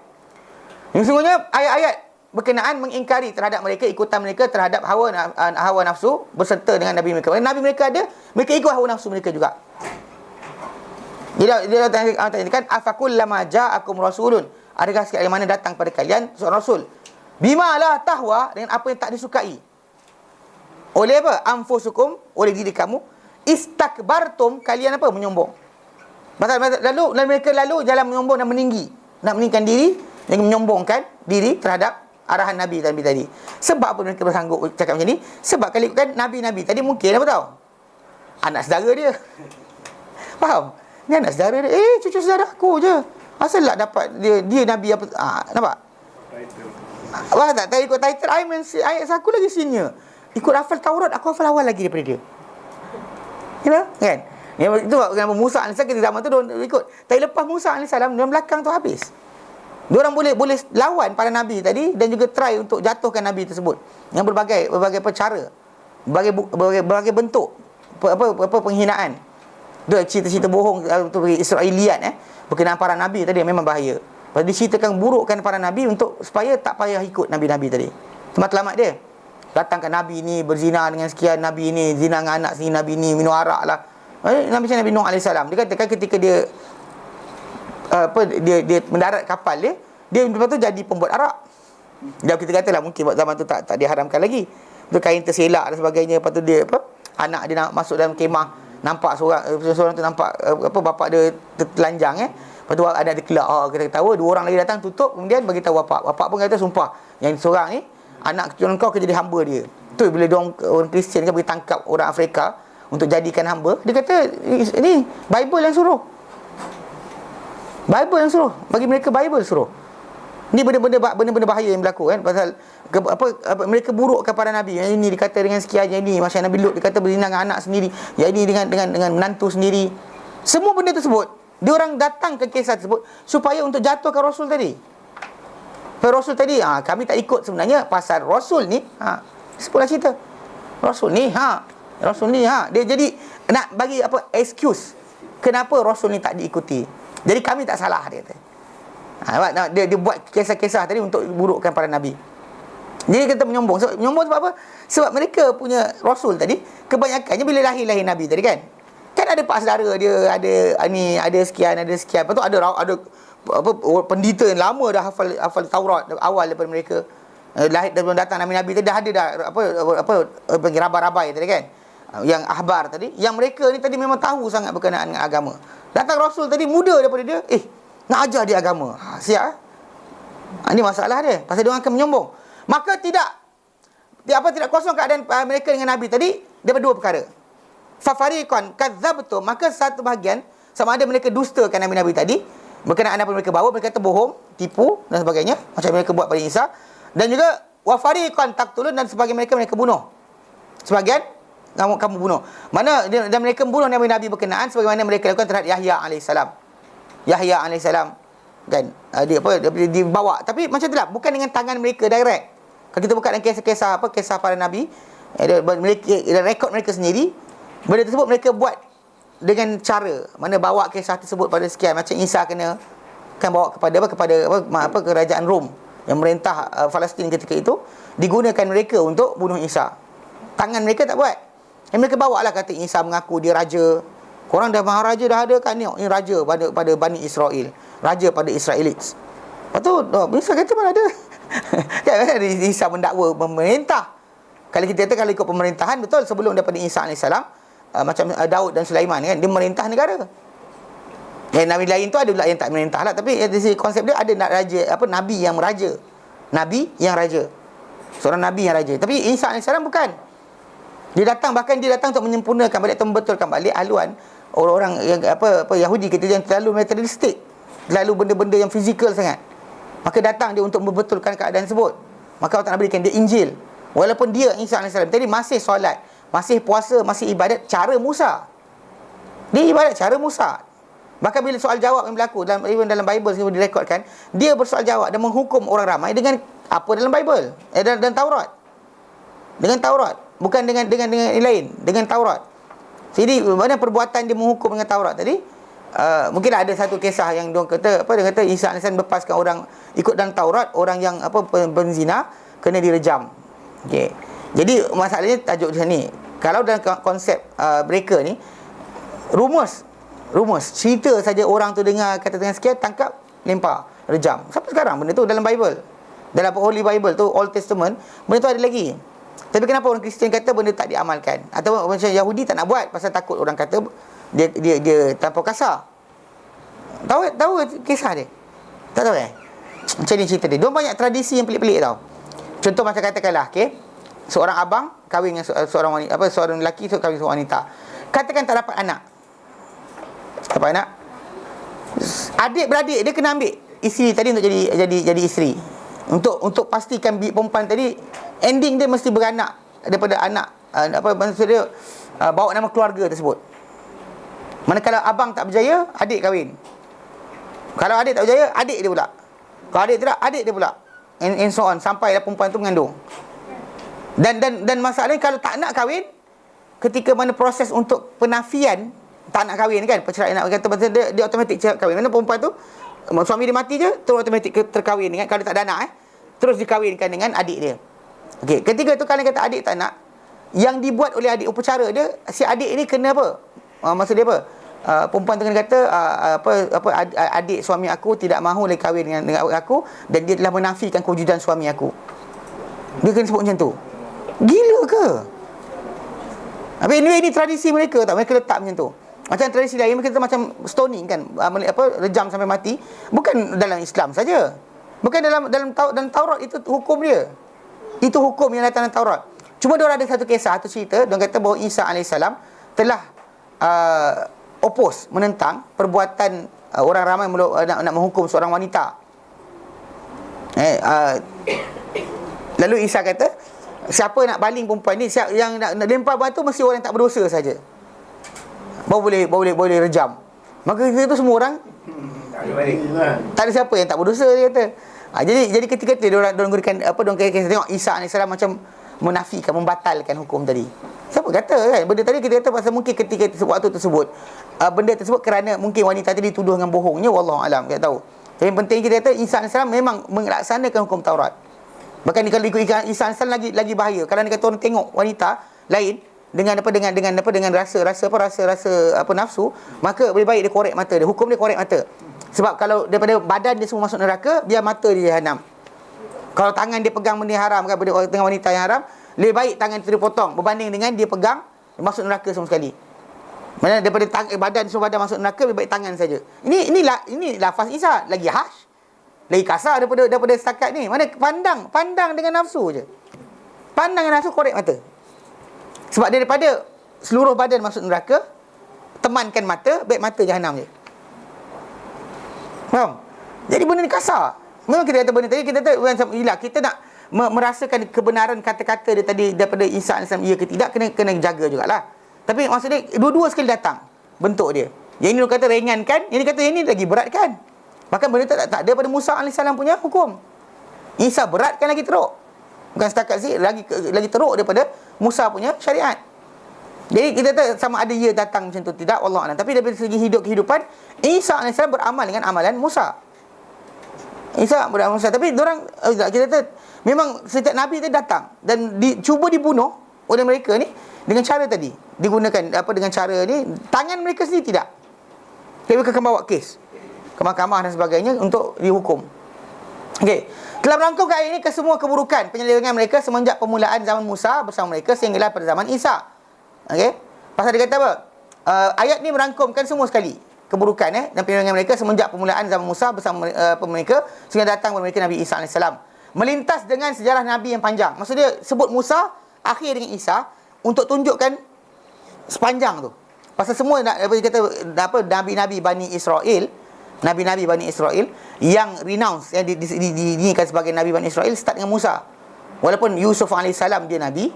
Yang sesungguhnya ayat-ayat berkenaan mengingkari terhadap mereka, ikutan mereka terhadap hawa nafsu berserta dengan nabi mereka. Nabi mereka ada, mereka ikut hawa nafsu mereka juga. Dia tanyakan afakullama ja'akum rasulun, adakah sekali mana datang pada kalian seorang rasul bima la tahwa, dengan apa yang tak disukai oleh apa? Anfusukum, oleh diri kamu, istakbartum, kalian apa? Menyombong. Lalu mereka jalan menyombong dan meninggi, nak meninggikan diri dan menyombongkan diri terhadap arahan Nabi tadi. Sebab apa mereka bersanggup cakap macam ni? Sebab kalau ikutkan Nabi tadi mungkin apa tahu? Anak saudara dia. Faham? Ni anak saudara dia. Cucu saudara aku je. Asal lah dapat dia Nabi apa? Nampak? Wah, tak ikut title. Ayat aku lagi senior. Ikut hafal Taurat, aku hafal awal lagi daripada dia. Kan? Itu kenapa Musa AS kita zaman tu dia ikut. Tapi lepas Musa AS dalam belakang tu habis. Diorang boleh lawan para nabi tadi dan juga try untuk jatuhkan nabi tersebut yang berbagai cara, berbagai bentuk penghinaan. Dia cerita-cerita bohong untuk Israiliyat berkenaan para nabi tadi memang bahaya. Pasal diceritakan burukkan para nabi untuk supaya tak payah ikut nabi-nabi tadi. Matlamat dia. Datangkan nabi ni berzina dengan sekian, nabi ni zina dengan anak sendiri, nabi ni minum arak lah. Nabi Nuh AS, dia katakan ketika dia mendarat kapal dia lepas tu jadi pembuat arak. Dan kita katalah mungkin zaman tu tak diharamkan lagi. Tu kain terselak dan sebagainya. Lepas tu dia anak dia nak masuk dalam kemah, nampak seorang tu nampak bapak dia telanjang Lepas tu ada kelak, kita ketawa, dua orang lagi datang tutup, kemudian bagi tahu bapak pun kata sumpah yang seorang ni anak keturunan kau akan jadi hamba dia. Tu bila orang Kristian kan pergi tangkap orang Afrika untuk jadikan hamba, dia kata ini Bible yang suruh. Bagi mereka Bible suruh. Ni benda-benda bahaya yang berlaku pasal mereka burukkan para nabi. Yang ini dikata dengan sekian, yang ini macam Nabi Lut dikata berzina dengan anak sendiri, yang ini dengan menantu sendiri. Semua benda tersebut dia orang datang ke kisah tersebut supaya untuk jatuhkan Rasul tadi. Rasul tadi kami tak ikut sebenarnya pasal Rasul ni sepulah cerita. Rasul ni dia jadi nak bagi excuse kenapa Rasul ni tak diikuti. Jadi kami tak salah, dia kata. Dia buat kisah-kisah tadi untuk burukkan para nabi. Jadi kita menyombong. Menyombong sebab apa? Sebab mereka punya Rasul tadi kebanyakannya bila lahir nabi tadi kan ada pak saudara dia, ada sekian. Lepas tu ada pendeta yang lama dah hafal Taurat awal daripada mereka. lahir dan belum datang Nabi-Nabi tadi dah ada dah apa bagi rabai-rabai tadi kan. Yang ahbar tadi, yang mereka ni tadi memang tahu sangat berkenaan dengan agama. Datang Rasul tadi muda daripada dia, nak ajar dia agama. Siap. Ini masalah dia. Pasal dia orang akan menyombong. Maka tidak kosong keadaan mereka dengan Nabi tadi daripada dua perkara. Fafariqan kadzabtum, maka satu bahagian sama ada mereka dustakan Nabi-Nabi tadi berkenaan apa mereka bawa, mereka kata bohong, tipu dan sebagainya, macam mereka buat pada Isa. Dan juga wa fariqan taqtulun, dan sebagian mereka bunuh. Sebagian kamu bunuh. Mana dan mereka membunuh Nabi-Nabi berkenaan sebagaimana mereka lakukan terhadap Yahya alaihissalam. Yahya alaihissalam kan dia dibawa, tapi macam itulah, bukan dengan tangan mereka direct. Kalau kita buka dalam kisah para nabi, mereka rekod mereka sendiri, benda tersebut mereka buat dengan cara mana bawa kisah tersebut pada sekian, macam Isa kena kan bawa kepada kerajaan Rom yang merintah Palestin ketika itu, digunakan mereka untuk bunuh Isa. Tangan mereka tak buat. Yang mereka bawa lah, kata Isa mengaku dia raja. Korang dah maharaja dah ada kan, ni raja pada Bani Israel, raja pada Israelites. Lepas tu Isa kata mana ada. Kan Isa mendakwa memerintah. Kalau kita kata kalau ikut pemerintahan, betul, sebelum daripada Isa AS, macam Daud dan Sulaiman kan, dia merintah negara. Yang nabi lain tu ada pula yang tak merintah lah, tapi dari konsep dia ada raja, nabi yang raja. Nabi yang raja. Seorang nabi yang raja. Tapi Isa AS bukan. Dia datang untuk menyempurnakan balik atau membetulkan balik haluan orang-orang yang Yahudi kita yang terlalu materialistik, terlalu benda-benda yang fizikal sangat. Maka datang dia untuk membetulkan keadaan tersebut. Maka Allah Ta'ala berikan dia Injil. Walaupun dia Isa AS tadi masih solat, masih puasa, masih ibadat cara Musa. Dia ibadat cara Musa. Bahkan bila soal jawab yang berlaku dalam Bible sendiri direkodkan, dia bersoal jawab dan menghukum orang ramai dengan apa dalam Bible, dan Taurat. Dengan Taurat, bukan dengan yang lain, dengan Taurat. Jadi mana perbuatan dia menghukum dengan Taurat tadi? Mungkin ada satu kisah yang dia kata Isa AS lepaskan orang ikut dalam Taurat, orang yang berzina kena direjam. Okey. Jadi masalahnya tajuk di sini. Kalau dalam konsep mereka ni rumus cerita saja, orang tu dengar kata dengan sekian, tangkap, lempar, rejam. Sampai sekarang benda tu dalam Bible. Dalam Holy Bible tu, Old Testament, benda tu ada lagi. Tapi kenapa orang Kristian kata benda tak diamalkan? Atau macam Yahudi tak nak buat pasal takut orang kata dia terlampau kasar. Tahu kisah dia? Tak tahu macam ni cerita dia. Dia banyak tradisi yang pelik-pelik tau. Contoh macam katakanlah, seorang abang kahwin dengan seorang wanita, seorang lelaki kahwin dengan seorang wanita. Katakan tak dapat anak. Adik-beradik dia kena ambil isteri tadi untuk jadi isteri. Untuk pastikan perempuan tadi ending dia mesti beranak daripada anak maksud dia bawa nama keluarga tersebut. Manakala abang tak berjaya, adik kahwin. Kalau adik tak berjaya, adik dia pula. Kalau adik tidak, adik dia pula. And so on, sampailah perempuan tu mengandung. Dan masalahnya kalau tak nak kahwin, ketika mana proses untuk penafian tak nak kahwin kan, perceraian nak kata dia automatik cerai kahwin. Mana perempuan tu suami dia mati je, terus automatik terkahwin dengan, kalau dia tak ada anak terus dikahwinkan dengan adik dia. Okey, ketika tu kalau kata adik tak nak, yang dibuat oleh adik upacara dia, si adik ni kena apa? Maksud dia apa? Perempuan tu kena kata adik suami aku tidak mahu lagi kahwin dengan aku, dan dia telah menafikan kewujudan suami aku. Dia kena sebut macam tu. Gila ke? Habis ini tradisi mereka tak, mereka letak macam tu. Macam tradisi lain mereka macam stoning kan, rejam sampai mati. Bukan dalam Islam saja. Bukan dalam Taurat itu hukum dia. Itu hukum yang datang dalam Taurat. Cuma dia ada satu kisah, satu cerita, dia kata bahawa Isa AS telah menentang perbuatan orang ramai nak menghukum seorang wanita. Lalu Isa kata, siapa nak baling perempuan ni, yang nak lempar batu mesti orang yang tak berdosa saja. Baru boleh rejam. Maka kita tu semua orang tak ada siapa yang tak berdosa, dia kata. Jadi ketika dia orang gunakan tengok Isa AS macam menafikan, membatalkan hukum tadi. Siapa kata kan? Benda tadi kita kata pasal mungkin ketika waktu tersebut benda tersebut kerana mungkin wanita tadi dituduh dengan bohongnya, wallahu alam, tak tahu. Tapi yang penting kita kata Isa AS memang melaksanakan hukum Taurat. Bahkan kalau ikut Isa AS lagi bahaya. Kalau dia kata orang tengok wanita lain dengan rasa nafsu, maka lebih baik dia korek mata dia. Hukum dia korek mata. Sebab kalau daripada badan dia semua masuk neraka, biar mata dia jahanam. Kalau tangan dia pegang benda yang haram kan, benda orang tengah wanita yang haram, lebih baik tangan itu dipotong berbanding dengan dia pegang masuk neraka sama sekali. Mana daripada badan semua badan masuk neraka, lebih baik tangan saja. Ini lafaz Isa lagi harsh, lagi kasar daripada setakat ni. Mana pandang dengan nafsu je. Pandang dengan nafsu, korek mata. Sebab daripada seluruh badan masuk neraka, temankan mata, baik mata jahanam je. Faham? Jadi benda ni kasar. Memang kita kata benda tadi, kita nak merasakan kebenaran kata-kata dia tadi daripada Isa AS, ya ke tidak, kena jaga jugalah. Tapi maksudnya dua-dua sekali datang bentuk dia. Yang ini dia kata ringankan, yang ini kata yang ini lagi beratkan. Bahkan benda tak ada pada Musa AS punya hukum. Isa beratkan lagi teruk. Bukan setakat lagi teruk daripada Musa punya syariat. Jadi kita tak sama ada ia datang macam tu tidak, wallahu a'lam. Tapi daripada segi kehidupan, Isa AS beramal dengan amalan Musa. Isa beramal Musa. Tapi orang kita kata memang setiap nabi tu datang dan cuba dibunuh oleh mereka ni dengan cara tadi. Digunakan dengan cara ni, tangan mereka sendiri tidak. Mereka akan bawa kes ke mahkamah dan sebagainya untuk dihukum. Okey. Telah merangkumkan ayat ini ke semua keburukan penyelewengan mereka semenjak permulaan zaman Musa bersama mereka sehinggalah pada zaman Isa. Okey. Pasal dia kata apa? Ayat ni merangkumkan semua sekali keburukan dan penyelewengan mereka semenjak permulaan zaman Musa bersama mereka sehingga datang kepada mereka Nabi Isa AS. Melintas dengan sejarah Nabi yang panjang. Maksud dia sebut Musa akhir dengan Isa untuk tunjukkan sepanjang tu. Pasal semua nabi-nabi Bani Israel, nabi-nabi Bani Israel yang renounce, yang dinamakan sebagai nabi Bani Israel, start dengan Musa. Walaupun Yusuf AS dia nabi,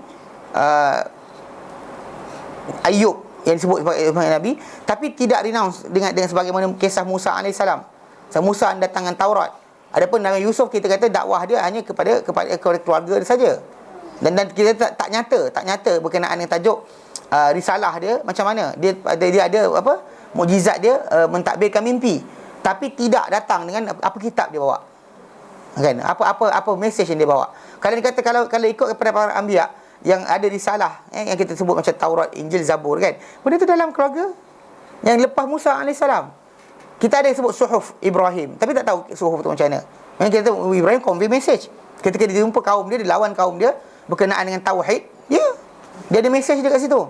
Ayub yang disebut sebagai nabi, tapi tidak renounce dengan sebagaimana kisah Musa AS. So, Musa datang dengan Taurat. Adapun Nabi Yusuf, kita kata dakwah dia hanya kepada keluarga dia saja. Dan kita tak nyata berkenaan dengan tajuk risalah dia macam mana. Dia ada apa? Mukjizat dia mentadbirkan mimpi. Tapi tidak datang dengan apa kitab dia bawa. Kan? Apa mesej yang dia bawa. Kalau dia kata kalau ikut kepada para anbiya yang ada risalah yang kita sebut macam Taurat, Injil, Zabur kan. Benda tu dalam keluarga yang lepas Musa AS. Kita ada yang sebut suhuf Ibrahim, tapi tak tahu suhuf tu macam mana. Yang kita tahu Ibrahim convey message. Ketika dia jumpa kaum dia lawan kaum dia berkenaan dengan tauhid, dia ada message dia kat situ.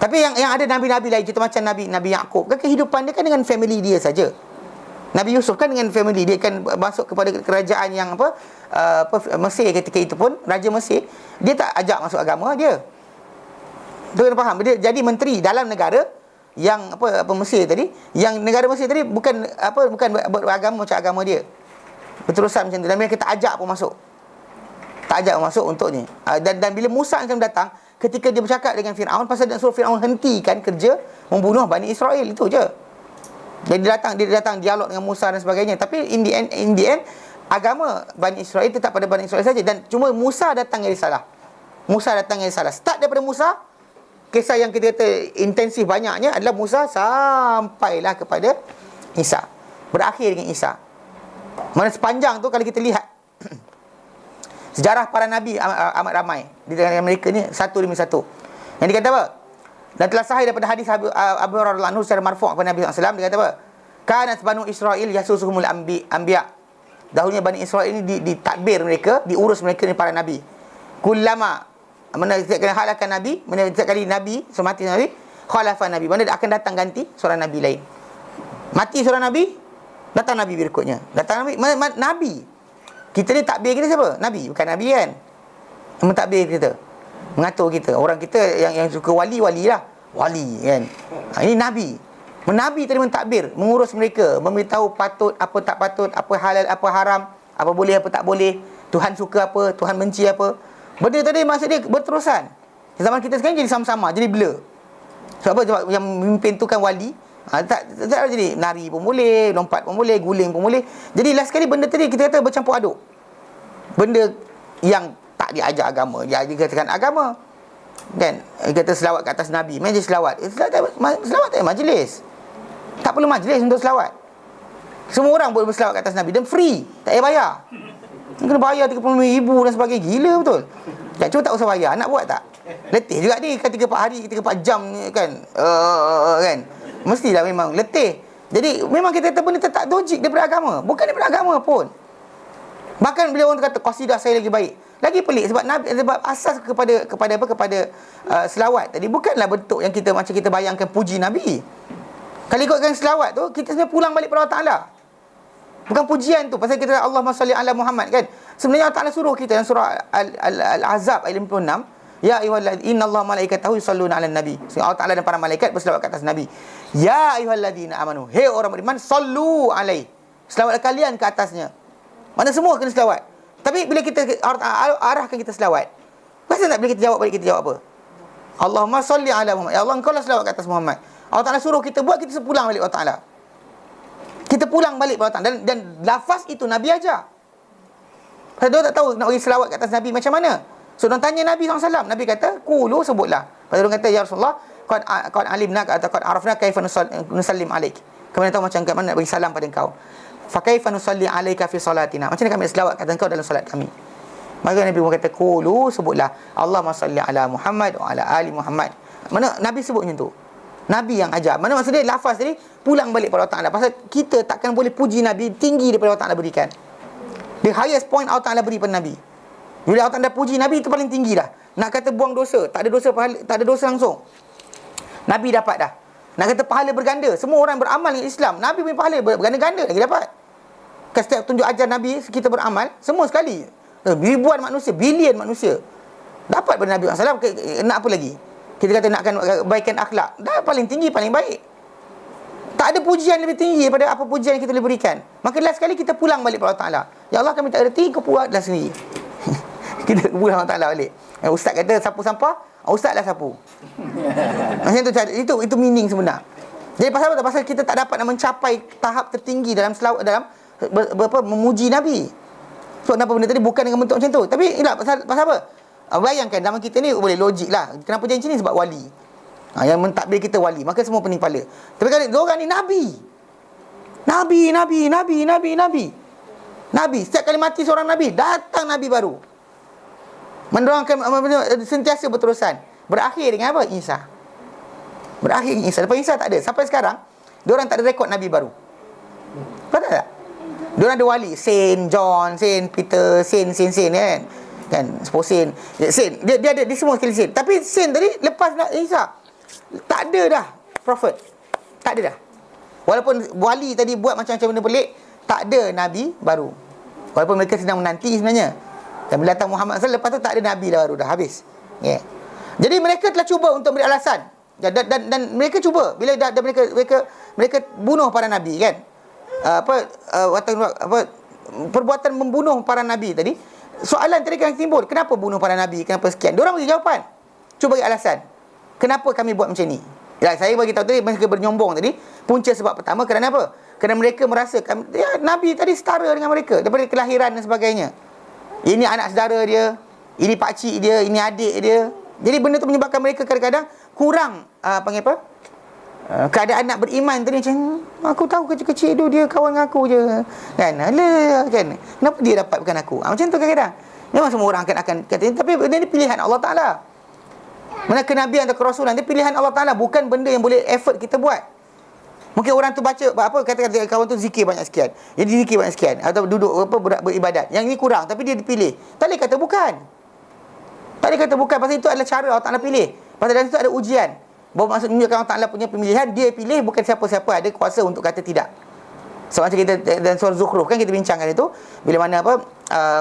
Tapi yang ada nabi-nabi lain, contoh macam Nabi Yaqub, kan kehidupan dia kan dengan family dia saja. Nabi Yusuf kan dengan family dia kan masuk kepada kerajaan yang Mesir ketika itu pun, Raja Mesir, dia tak ajak masuk agama dia. Tu kena faham, dia jadi menteri dalam negara yang Mesir tadi, yang negara Mesir tadi bukan beragama macam agama dia. Berterusan macam tu, dan mereka tak ajak pun masuk. Tak ajak masuk untuk ni. Dan bila Musa macam datang, ketika dia bercakap dengan Firaun pasal dia suruh Firaun hentikan kerja membunuh Bani Israel, itu je. Jadi dia datang dialog dengan Musa dan sebagainya. Tapi in the end agama Bani Israel tetap pada Bani Israel saja. Dan cuma Musa datang yang risalah. Start daripada Musa, kisah yang kita kata intensif banyaknya adalah Musa sampailah kepada Isa. Berakhir dengan Isa. Mana sepanjang tu kalau kita lihat sejarah para nabi amat ramai di negara mereka ni satu demi satu. Yang dia kata apa? Dan telah sahih daripada hadis Abu Hurairah radhiyallahu anhu secara marfu' kepada Nabi SAW, dia kata apa? Kanat Banu Israel yasusuhumul anbiya. Dahulunya Bani Israel ini ditadbir mereka, diurus mereka ni para nabi. Kullama setiap kali halakan nabi, setiap kali nabi semati nabi, khalafa nabi, mana akan datang ganti seorang nabi lain. Mati seorang nabi, datang nabi berikutnya. Datang nabi. Kita ni takbir kita siapa? Nabi, bukan nabi kan. Mentadbir kita, mengatur kita. Orang kita yang suka wali lah. Wali kan. Ini nabi. Nabi tadi mentadbir, mengurus mereka, memberitahu patut, apa tak patut, apa halal, apa haram, apa boleh, apa tak boleh, Tuhan suka apa, Tuhan benci apa. Benda tadi maksud dia berterusan. Zaman kita sekarang jadi sama-sama, jadi blur. Sebab apa? Yang memimpin tu kan wali. Tak jadi nari pun boleh, lompat pun boleh, guling pun boleh. Jadi last sekali benda tadi kita kata bercampur aduk. Benda yang tak diajar agama, dia katakan agama. Kan? Dia kata selawat ke atas Nabi, majlis selawat. Selawat tak majlis. Tak perlu majlis untuk selawat. Semua orang boleh berselawat ke atas Nabi dan free, tak payah bayar. Kena bayar 35,000 dan sebagainya. Gila betul. Cuma tak usah bayar, nak buat tak? Letih juga ni kan 3-4 hari, 3-4 jam kan. Kan? Mestilah memang letih. Jadi memang kita kata benda tak logik daripada agama. Bukan daripada agama pun. Bahkan bila orang kata qasidah saya lagi baik, lagi pelik sebab Nabi, sebab asas kepada selawat tadi bukanlah bentuk yang kita macam kita bayangkan puji Nabi. Kalau ikutkan selawat tu, kita sebenarnya pulang balik pada Allah Taala. Bukan pujian tu. Pasal kita Allahumma salli ala Muhammad kan. Sebenarnya Allah Taala suruh kita dalam surah Al-Ahzab ayat 56, ya ayyuhalladzina innallaha malaikatahu yusalluna 'alan nabi. Allah Taala dan para malaikat berselawat ke atas Nabi. Ya ayyuhalladzina amanu, hei orang beriman, sallu alaihi, selawatlah kalian ke atasnya. Mana semua kena selawat. Tapi bila kita arahkan kita selawat, pasal nak bila kita jawab balik, kita jawab apa? Allahumma salli ala Muhammad. Ya Allah, engkau lah selawat ke atas Muhammad. Allah Taala suruh kita buat, kita sepulang balik Allah Taala. Kita pulang balik pada Allah Taala, dan lafaz itu Nabi ajar. Pasal dia tak tahu nak bagi selawat ke atas Nabi macam mana. So dia tanya Nabi SAW. Nabi kata, qulu, sebutlah. Pasal dia kata, ya Rasulullah, qad alimna atau qad arafna kaifa nusallim alaik. Kami tahu macam mana nak bagi salam pada engkau. Fa kaifa nusalli alaika fi salatina. Macam mana kami selawat kat engkau dalam solat kami. Maka Nabi kata, qulu, sebutlah, Allahumma salli ala Muhammad wa ala ali Muhammad. Mana Nabi sebut macam tu. Nabi yang ajar. Mana maksud dia, lafaz tadi pulang balik pada Allah Taala. Pasal kita takkan boleh puji Nabi tinggi daripada Allah Taala berikan. The highest point Allah Taala beri pada Nabi. Bila Allah Taala puji Nabi, itu paling tinggi dah. Nak kata buang dosa, tak ada dosa pahala, tak ada dosa langsung. Nabi dapat dah. Nak kata pahala berganda, semua orang beramal dengan Islam, Nabi punya pahala berganda-ganda lagi dapat. Setiap tunjuk ajar Nabi, kita beramal, semua sekali. Ribuan manusia, bilion manusia dapat pada Nabi SAW. Nak apa lagi? Kita kata nakkan kebaikan akhlak, dah paling tinggi, paling baik. Tak ada pujian lebih tinggi daripada apa pujian yang kita boleh berikan. Maka last sekali kita pulang balik pada Allah Ta'ala. Ya Allah, kami tak erti, kau buatlah sendiri. Kita pulang Allah Ta'ala balik. Ustaz kata sapu sampah, ustaz lah sapu. Macam tu, itu meaning sebenar. Jadi pasal apa? Pasal kita tak dapat nak mencapai tahap tertinggi dalam memuji Nabi. So kenapa benda tadi bukan dengan bentuk macam tu. Tapi pasal apa? Bayangkan zaman kita ni boleh logik lah. Kenapa jadi macam ni? Sebab wali. Yang mentadbir kita wali, maka semua pening kepala. Tapi kan diorang ni Nabi. Nabi. Setiap kali mati seorang Nabi, datang Nabi baru. Menerangkan sentiasa berterusan. Berakhir dengan apa? Isa. Berakhir dengan Isa. Lepas Isa tak ada. Sampai sekarang, diorang tak ada rekod Nabi baru. Betul tak? Diorang ada wali. Saint John, Saint Peter, Saint kan? Kan? Saint. Dia ada, dia semua sekali Saint. Tapi Saint tadi, lepas Isa, tak ada dah prophet. Tak ada dah. Walaupun wali tadi buat macam-macam benda pelik, tak ada Nabi baru. Walaupun mereka sedang menanti sebenarnya. Dan bila datang Muhammad SAW, lepas tu tak ada Nabi dah baru, dah habis. Yeah. Jadi mereka telah cuba untuk beri alasan. Dan mereka cuba. Bila mereka bunuh para Nabi kan. Perbuatan membunuh para Nabi tadi. Soalan tadi kan timbul. Kenapa bunuh para Nabi? Kenapa sekian? Diorang bagi jawapan. Cuba bagi alasan. Kenapa kami buat macam ni? Ya, saya bagi tahu tadi, mereka bernyombong tadi. Punca sebab pertama kerana apa? Kerana mereka merasa Nabi tadi setara dengan mereka daripada kelahiran dan sebagainya. Ini anak saudara dia, ini pakcik dia, ini adik dia. Jadi benda tu menyebabkan mereka kadang-kadang kurang keadaan nak beriman tadi. Macam aku tahu kecil-kecil tu dia kawan dengan aku je. Kan? Alah, kan? Kenapa dia dapat bukan aku? Macam tu kadang-kadang. Memang semua orang akan kata, tapi benda ni pilihan Allah Ta'ala. Mana kenabian atau kerasulan, dia pilihan Allah Ta'ala, bukan benda yang boleh effort kita buat. Mungkin orang tu baca kata kawan tu zikir banyak sekian, jadi zikir banyak sekian, atau duduk beribadat, yang ini kurang, tapi dia dipilih. Tak boleh kata bukan. Pasal itu adalah cara Allah Ta'ala pilih. Pasal dalam itu ada ujian. Bahawa maksud menunjukkan Allah Ta'ala punya pemilihan, dia pilih, bukan siapa-siapa ada kuasa untuk kata tidak. So macam kita dalam surah Zukhruf kan kita bincangkan itu, bila mana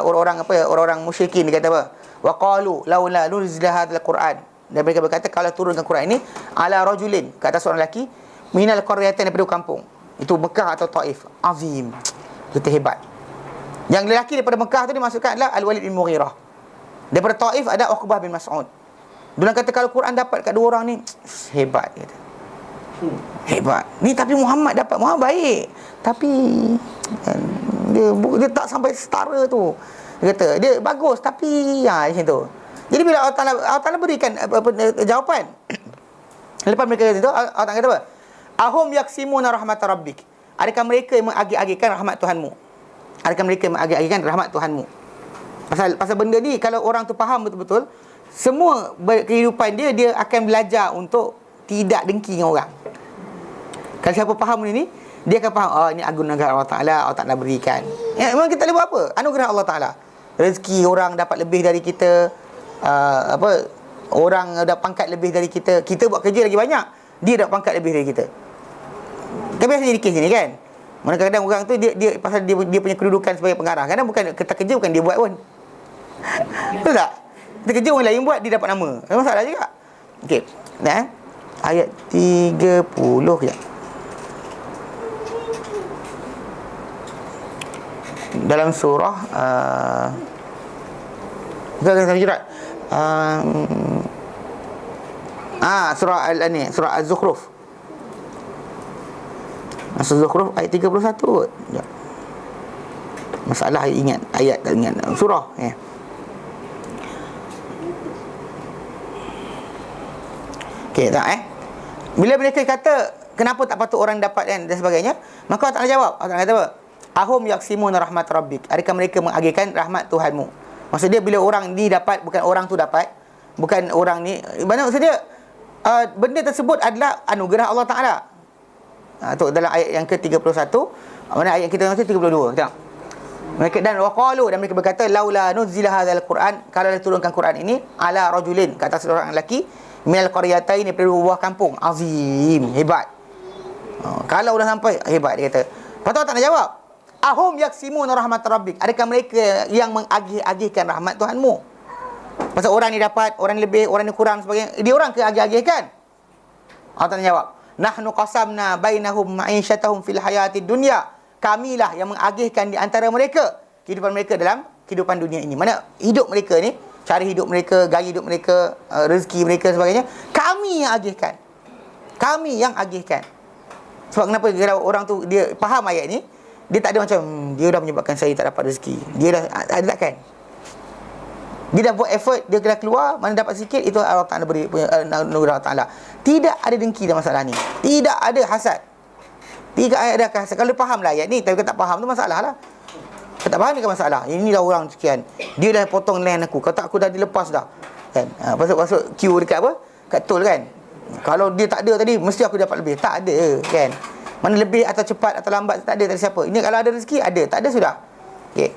orang-orang musyrikin dia kata apa? Wa qalu laula nuzila hadzal Quran. Dan mereka berkata, kalau turunkan Quran ini ala rajulin, kata seorang lelaki, minal qaryatain, daripada kampung, itu Mekah atau Taif, azim, kita hebat. Yang lelaki daripada Mekah tu dimasukkan adalah Al-Walid bin Mughirah. Daripada Taif ada Uqbah bin Mas'ud. Dia kata kalau Quran dapat kat dua orang ni, hebat kata. Hebat. Ni tapi Muhammad dapat, Muhammad baik, tapi dia tak sampai setara tu. Dia kata dia bagus tapi macam tu. Jadi bila Allah Ta'ala berikan jawapan, lepas mereka kata itu, Allah Ta'ala kata apa? Ahum yaksimuna rahmat rabbik. Adakah mereka yang mengagih-agihkan rahmat Tuhanmu? Adakah mereka yang mengagih-agihkan rahmat Tuhanmu? Pasal benda ni, kalau orang tu faham betul-betul, semua kehidupan dia akan belajar untuk tidak dengki dengan orang. Kalau siapa faham benda ni, dia akan faham, oh ini anugerah Allah Ta'ala berikan. Memang kita boleh buat apa? Anugerah Allah Ta'ala. Rezeki orang dapat lebih dari kita, orang dapat pangkat lebih dari kita. Kita buat kerja lagi banyak, dia dapat pangkat lebih dari kita. Kan biasa jadi kes ni kan. Mana kadang-kadang orang tu dia pasal dia punya kedudukan sebagai pengarah. Kadang bukan kita kerja bukan dia buat pun. Betul tak? Kita kerja orang lain buat, dia dapat nama. Ada masalah juga. Okey. Nah, ayat 30 kejap. Dalam surah surah surah Az-Zukhruf. Surah Az-Zukhruf ayat 31 kot. Ya. Masalah ingat ayat tak ingat surah ya. Okey tak bila mereka kata kenapa tak patut orang dapat dan sebagainya, maka Allah Ta'ala jawab. Allah Ta'ala kata apa? Ahum yaksimuna rahmat rabbik. Adakah mereka mengagihkan rahmat Tuhanmu? Maksud dia bila orang ni dapat, bukan orang tu dapat, bukan orang ni. Maksud dia benda tersebut adalah anugerah Allah Ta'ala. Tu dalam ayat yang ke-31. Mana ayat kita nanti 32. Tengok. Mereka dan waqalu, dan mereka berkata laula nuzila hadzal Quran, kalau diturunkan Quran ini ala rajulin, kata seorang lelaki minal qaryatain, daripada buah kampung azim, hebat. Kalau dah sampai hebat, dia kata. Lepas tu tak nak jawab. Ahum yaksimuna rahmat rabbik. Adakah mereka yang mengagih-agihkan rahmat Tuhanmu? Pasal orang ni dapat, orang lebih, orang ni kurang sebagainya. Dia orang ke agih-agihkan? Allah tak nak jawab. Nahnu qasamna bainahum ma'isyatahum fil hayatid dunya. Kamilah yang mengagihkan di antara mereka kehidupan mereka dalam kehidupan dunia ini. Mana hidup mereka ni, cara hidup mereka, gaya hidup mereka, rezeki mereka sebagainya, kami yang agihkan. Kami yang agihkan. Sebab kenapa kalau orang tu dia faham ayat ni, dia tak ada macam dia dah menyebabkan saya tak dapat rezeki. Dia dah takkan. Dia dah buat effort, dia kena keluar, mana dapat sikit, itu Allah Ta'ala beri anugerah Allah Ta'ala. Tidak ada dengki dalam masalah ni. Tidak ada hasad. Tidak ada hasad. Kalau dia faham lah ayat ni, tapi kalau tak faham tu masalah lah. Kalau tak faham ni kan masalah. Inilah orang sekian, dia dah potong line aku. Kalau tak aku dah dilepas dah kan. Masuk queue dekat apa? Kat tol kan. Kalau dia tak ada tadi, mesti aku dapat lebih. Tak ada kan. Mana lebih atau cepat atau lambat, tak ada siapa. Ini kalau ada rezeki, ada. Tak ada sudah. Okey.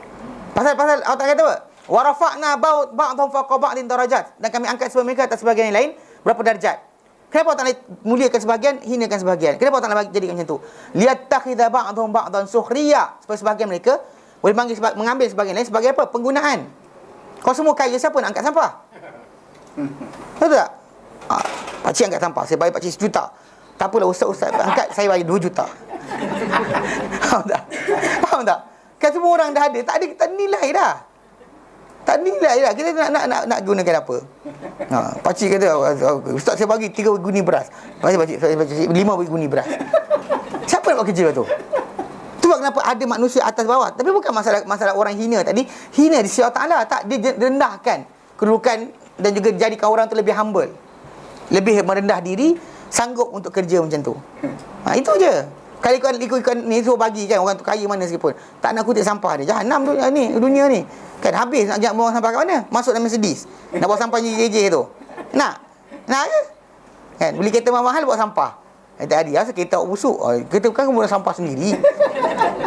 Pasal Allah tak kata apa? Wa rafa'na ba'dhum fawqa ba'din darajat. Dan kami angkat sebagian mereka atas sebagian yang lain berapa darjat. Kenapa Allah Ta'ala muliakan sebahagian, hinakan sebahagian? Kenapa Allah Ta'ala jadikan macam tu? Liyattakhidha ba'dhum ba'dan sukhriya. Supaya sebahagian mereka boleh mengambil sebahagian lain sebagai apa? Penggunaan. Kalau semua kaya, siapa nak angkat sampah? Betul tak? Pakcik angkat sampah, saya bayar pakcik 1 juta. Tak apalah, ustaz angkat, saya bayar 2 juta. Faham tak? Kan semua orang dah ada, tak ada nilai dah. Tak nilai dah. Kita nak gunakan apa? Pakcik kata, ustaz saya bagi 3 guni beras. Pakcik 5 guni beras. Siapa nak buat kerja tu? Tu kenapa ada manusia atas bawah. Tapi bukan masalah orang hina tadi. Hina di sisi Allah Ta'ala. Tak, dia rendahkan kedudukan dan juga jadikan orang tu lebih humble. Lebih merendah diri, sanggup untuk kerja macam tu. Itu je. Kalau ikut ni suruh bagi kan, orang tu kaya mana sekipun, tak nak kutip sampah dia. Jahanam tu ni, dunia ni. Kan habis nak buang sampah kat mana? Masuk dalam Mercedes. Nak buang sampah JJ tu. Nak ke? Kan beli kereta mahal buat sampah. Tadi asal kereta busuk. Kereta bukan kemudian sampah sendiri.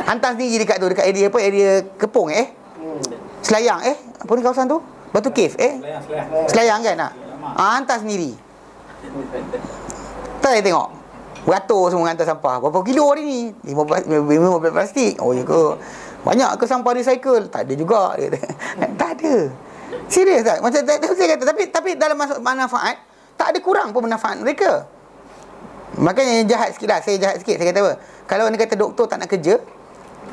Hantar sendiri dekat tu, dekat area Kepong Selayang apa ni kawasan tu? Batu Cave Selayang kan nak. Hantar sendiri. Tak saya tengok beratur semua hantar sampah. Berapa kilo hari ni? 15 plastik. Oh ya ke? Banyak ke sampah recycle? Tak ada juga. Tak ada. Serius tak? Macam saya kata, tapi dalam manfaat tak ada kurang pun manfaat mereka. Makanya jahat sikit lah. Saya jahat sikit. Saya kata apa? Kalau anda kata doktor tak nak kerja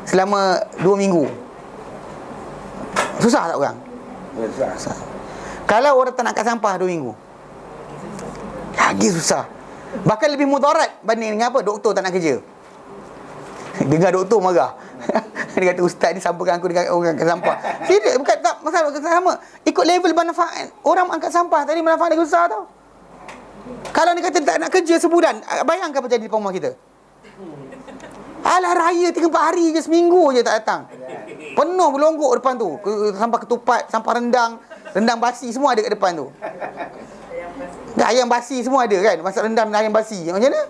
selama 2 minggu, susah tak orang? Susah. Kalau orang tak nak kat sampah 2 minggu, lagi susah. Bahkan lebih mudarat banding dengan apa? Doktor tak nak kerja. Dengar doktor marah. Dia kata ustaz ni sampaikan aku dengan orang angkat sampah. Serius, bukan tak masalah sama. Ikut level manfaat. Orang angkat sampah tadi manfaat dia besar tau. Kalau dia kata tak nak kerja sebulan, bayangkan apa jadi di rumah kita. Alah raya 3-4 hari je, seminggu je tak datang. Penuh berlonggok depan tu. Sampah ketupat, sampah rendang basi semua ada kat depan tu. Ayam basi semua ada kan. Masak rendang dan ayam basi. Macam mana?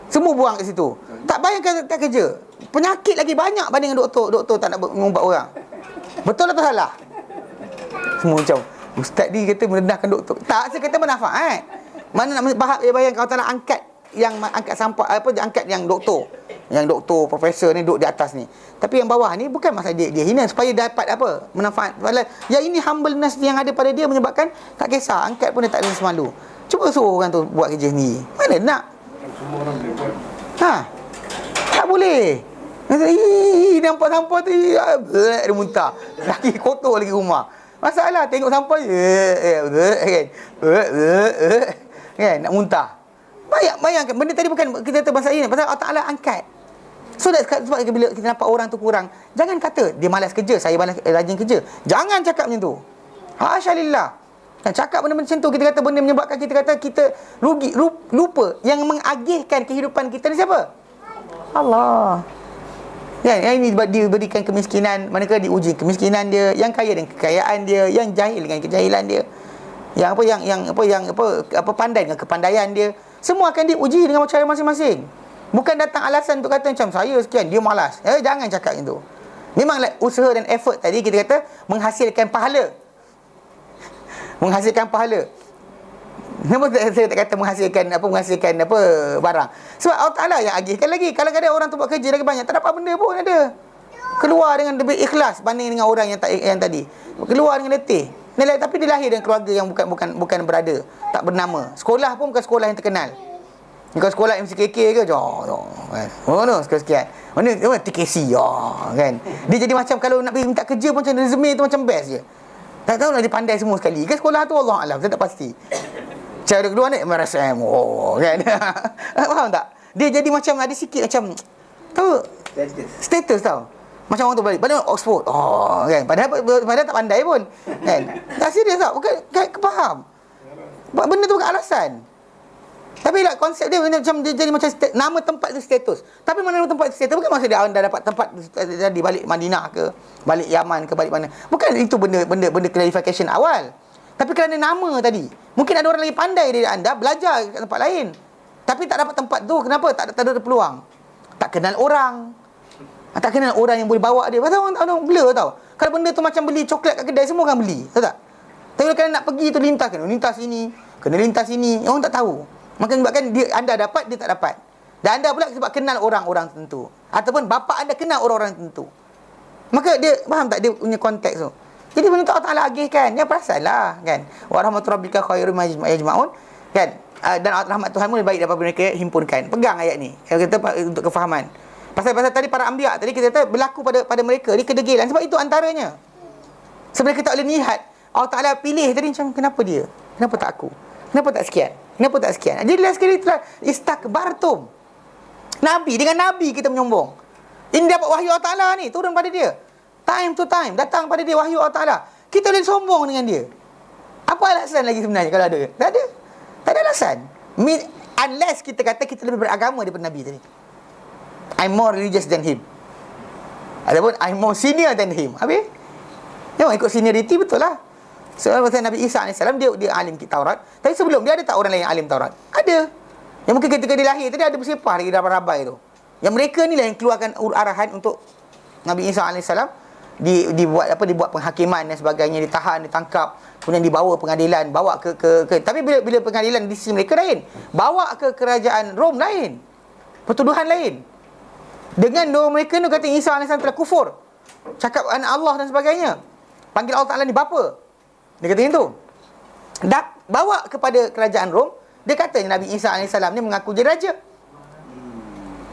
Semua buang kat situ. Tak bayangkan tak kerja. Penyakit lagi banyak banding dengan doktor. Doktor tak nak mengubat orang. Betul atau salah? Semua macam, ustaz ni kata merendahkan doktor. Tak, saya kata manfaat. Mana nak bayangkan kalau tak nak angkat yang angkat sampah, angkat yang doktor. Yang doktor, profesor ni duduk di atas ni. Tapi yang bawah ni bukan masalah dia hina supaya dapat apa? Manfaat. Yang ini humbleness yang ada pada dia menyebabkan tak kisah, angkat pun dia tak ada semalu. Cuba suruh orang tu buat kerja ni. Mana nak? Semua orang boleh buat. Tak boleh. Nampak sampah tu dia muntah. Lagi kotor lagi rumah. Masalah tengok sampah kan nak muntah. Bayangkan benda tadi bukan kita kata pasal ini, pasal Allah Taala angkat. So sebab bila kita nampak orang tu kurang, jangan kata dia malas kerja, saya malas rajin kerja. Jangan cakap macam tu. Hasyalillah. Dan cakap benda macam tu, kita kata benda menyebabkan kita kata kita rugi, lupa yang mengagihkan kehidupan kita ni siapa? Allah. Yang ini diberikan kemiskinan, manakala diuji kemiskinan dia, yang kaya dengan kekayaan dia, yang jahil dengan kejahilan dia, yang pandai dengan kepandaian dia, semua akan diuji dengan cara masing-masing. Bukan datang alasan untuk kata macam saya sekian, dia malas. Jangan cakap macam tu. Memanglah usaha dan effort tadi kita kata menghasilkan pahala. Menghasilkan pahala. Kenapa saya tak kata menghasilkan barang? Sebab Allah Ta'ala yang agihkan lagi. Kalau ada orang tu buat kerja lagi banyak, tak dapat benda pun ada. Keluar dengan lebih ikhlas banding dengan orang yang tadi. Keluar dengan letih. Tapi dia lahir dengan keluarga yang bukan berada, tak bernama. Sekolah pun bukan sekolah yang terkenal. Bukan sekolah MCKK ke? Mana sekian-sekian. Mana TKC kan. Dia jadi macam kalau nak pergi minta kerja pun macam resume tu macam best je. Tak tahu nak dia pandai semua sekali. Kan sekolah tu Allah Alam, saya tak pasti. Cara kedua ni MRSM. Kan. Faham tak? Dia jadi macam ada sikit macam tahu status tau. Macam orang tu balik padahal Oxford. Kan. Padahal tak pandai pun. Kan. Tak serius tau. Bukan faham. Benda tu bukan alasan. Tapi lah konsep dia macam dia jadi macam nama tempat tu status. Tapi mana nama tempat tu status bukan maksud dia anda dapat tempat di balik Madinah ke, balik Yaman ke, balik mana. Bukan itu benda clarification awal. Tapi kerana nama tadi, mungkin ada orang lagi pandai dari anda belajar kat tempat lain. Tapi tak dapat tempat tu, kenapa? Tak ada peluang. Tak kenal orang. Tak kenal orang yang boleh bawa dia. Pasal orang blur tau. Kalau benda tu macam beli coklat kat kedai, semua orang beli. Tahu tak? Tapi kalau nak pergi tu lintas, kena lintas sini. Orang tak tahu. Maka sebabkan anda dapat, dia tak dapat. Dan anda pula sebab kenal orang-orang tertentu. Ataupun bapa anda kenal orang-orang tertentu. Maka dia, faham tak dia punya konteks tu? Jadi benda tu Allah Ta'ala agihkan. Ya perasanlah kan. Wa rahmaturabbika khairum majma'un. Kan? Dan rahmat Tuhanmu lebih baik daripada mereka himpunkan. Pegang ayat ni. Yang kita untuk kefahaman. Pasal tadi para anbiya tadi kita kata berlaku pada mereka ni kedegilan. Sebab itu antaranya. Sebab mereka tak boleh lihat. Allah Ta'ala pilih tadi macam kenapa dia? Kenapa tak aku? Kenapa tak sekian? Kenapa tak sekian? Jadi last sekali itulah istakbartum. Nabi, dengan Nabi kita menyombong. Ini dapat wahyu Allah Ta'ala ni, turun pada dia. Time to time, datang pada dia wahyu Allah Ta'ala. Kita boleh sombong dengan dia. Apa alasan lagi sebenarnya kalau ada? Tak ada. Tak ada alasan. Unless kita kata kita lebih beragama daripada Nabi tadi. I'm more religious than him. Ataupun I'm more senior than him. Habis? Memang ikut seniority betul lah. Sebab Nabi Isa AS dia alim Taurat. Tapi sebelum dia ada tak orang lain yang alim Taurat? Ada. Yang mungkin ketika dia lahir tadi ada bersepah lagi dalam rabai tu. Yang mereka ni lah yang keluarkan arahan untuk Nabi Isa AS dibuat penghakiman dan sebagainya, ditahan, ditangkap, kemudian dibawa pengadilan, bawa ke tapi bila pengadilan di sisi mereka lain, bawa ke kerajaan Rom lain. Pertuduhan lain. Dengan doa mereka ni kata Isa AS telah kufur. Cakap anak Allah dan sebagainya. Panggil Allah Ta'ala ni bapa. Dia kata itu. Bawa kepada kerajaan Rom, dia kata Nabi Isa AS ni mengaku jadi raja.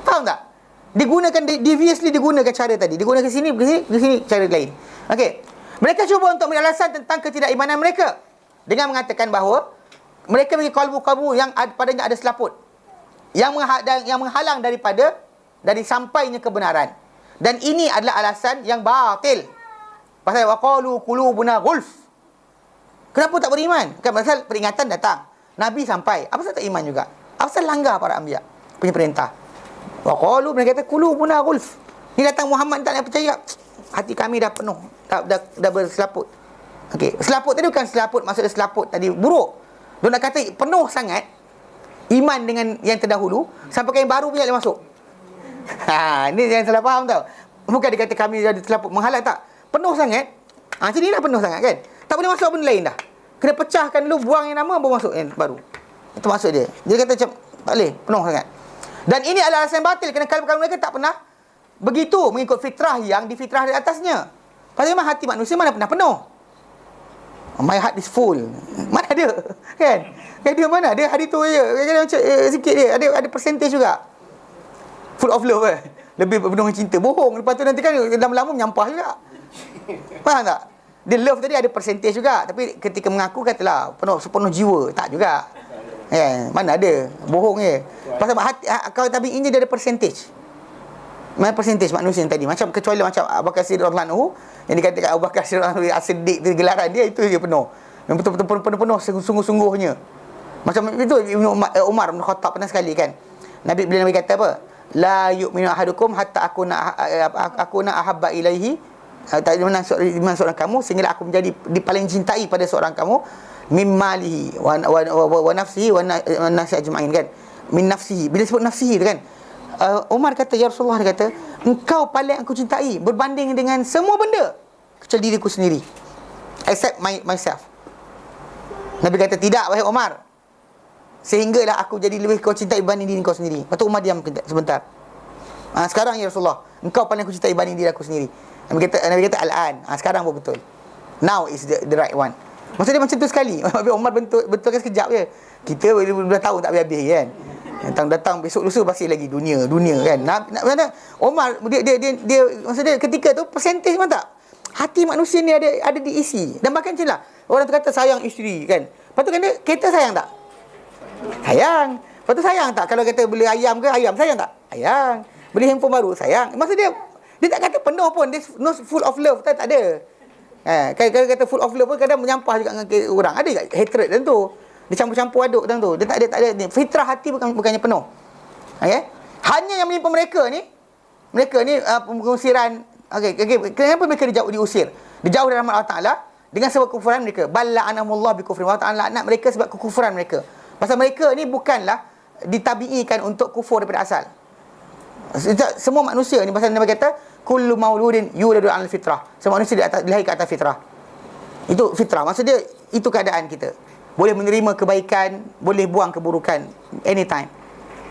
Faham tak? Digunakan deviously digunakan cara tadi. Digunakan sini cara lain. Okey. Mereka cuba untuk memberi alasan tentang ketidakimanan mereka dengan mengatakan bahawa mereka memiliki kalbu-kalbu yang padanya ada selaput yang menghalang dari sampainya kebenaran. Dan ini adalah alasan yang batil. Pasal waqalu qulubuna ghulf. Kenapa tak beriman? Kan pasal peringatan datang. Nabi sampai. Apa sebab tak iman juga? Apa sebab langgar para anbiya punya perintah? Wa qalu, mereka kata qulubuna ghulf. Ni datang Muhammad tak nak percaya. Hati kami dah penuh. Dah berselaput. Okey, selaput tadi bukan selaput maksudnya selaput tadi buruk. Dia nak kata penuh sangat iman dengan yang terdahulu sampai yang baru punya boleh masuk. Ini yang salah faham tau. Bukan dia kata kami ada terlapuk menghalang, tak. Penuh sangat. Macam ni dah penuh sangat kan. Tak boleh masuk benda lain dah. Kena pecahkan dulu, buang yang lama, baru masuk yang baru. Itu maksud dia. Dia kata macam tak boleh, penuh sangat. Dan ini adalah alasan batil kerana kalbu mereka tak pernah begitu mengikut fitrah yang difitrah di atasnya. Pasal memang hati manusia mana pernah penuh. My heart is full. Mana ada? Kan? Dia mana? Dia hari tu je. Macam sikit dia. Ada percentage juga. Full of love lebih penuh cinta. Bohong. Lepas tu nanti kan lama-lama menyampah juga. Faham tak? Dia love tadi ada percentage juga. Tapi ketika mengaku katalah sepenuh jiwa. Tak juga. Mana ada? Bohong je. Pasal hati, kalau tabi'in dia ada percentage. Mana percentage manusia yang tadi. Macam kecuali macam Abu Bakar Siddiq radhiyallahu anhu, yang dikatakan Abu Bakar Siddiq radhiyallahu anhu as-Siddiq tu gelaran dia, itu dia penuh. Yang betul-betul penuh sungguh-sungguhnya. Macam itu Umar bin Khattab pernah sekali kan. Nabi kata apa? La yu'minu ahadukum hatta akuna ahabba ilaihi. Tak mana seorang kamu sehingga aku menjadi paling cintai pada seorang kamu mimmalihi wa nafsihi wa nasi ajma'in kan. Min nafsihi. Bila sebut nafsihi tu kan, Umar kata, ya Rasulullah, dia kata, engkau paling aku cintai berbanding dengan semua benda kecuali diriku sendiri, except myself. Nabi kata, tidak wahai Umar, sehinggalah aku jadi lebih kau cintai berbanding diri kau sendiri. Lepas tu Umar diam sebentar. Sekarang ya Rasulullah, engkau paling aku cintai berbanding diri aku sendiri. Nabi kata al-an. Sekarang pun betul. Now is the right one. Maksud dia macam tu sekali. Umar betulkan sekejap je. Kita dah tahu tak habis-habis kan. Datang besok lusa pasti lagi dunia kan. Nak Umar dia maksud dia ketika tu percentage memang tak. Hati manusia ni ada diisi. Dan bahkan macam lah orang tu kata sayang isteri kan. Lepas tu kan dia kereta sayang tak? Sayang. Lepas tu sayang tak kalau kata beli ayam ke, ayam sayang tak? Sayang. Beli handphone baru sayang. Maksud dia tak kata penuh pun, dia no full of love tak ada. Kalau kata full of love pun kadang menyampah juga dengan orang. Ada tak hatred dalam tu. Dia campur-campur aduk dalam tu. Dia tak ada ni. Fitrah hati bukannya penuh. Okey. Hanya yang menimpa mereka ni pengusiran. Okey. Kenapa mereka diusir? Dijauh dari rahmat Allah Taala dengan sebab kekufuran mereka. Balla anamullah bi kufri. Allah Taala laknat mereka sebab kekufuran mereka. Pasal mereka ni bukanlah ditabiikan untuk kufur daripada asal. Semua manusia ni pasal Nabi kata kullu mauludin yuladu 'alal fitrah. Semua manusia dilahir ke atas fitrah. Itu fitrah. Maksud dia itu keadaan kita. Boleh menerima kebaikan, boleh buang keburukan anytime.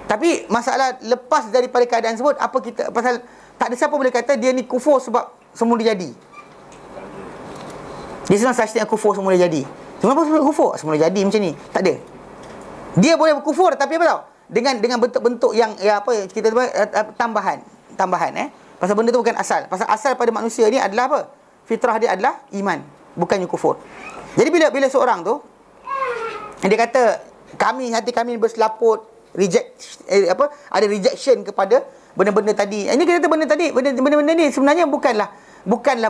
Tapi masalah lepas daripada keadaan tersebut, apa kita pasal tak ada siapa boleh kata dia ni kufur sebab semula jadi. Dia senang sahaja kufur semula jadi. Kenapa kufur semula jadi macam ni? Tak ada. Dia boleh berkufur tapi apa tahu? Dengan bentuk-bentuk yang apa kita tambahan. Pasal benda tu bukan asal. Pasal asal pada manusia ni adalah apa? Fitrah dia adalah iman, bukannya kufur. Jadi bila seorang tu dia kata hati kami berselaput ada rejection kepada benda-benda tadi. Ini kita kata benda-benda ni sebenarnya bukanlah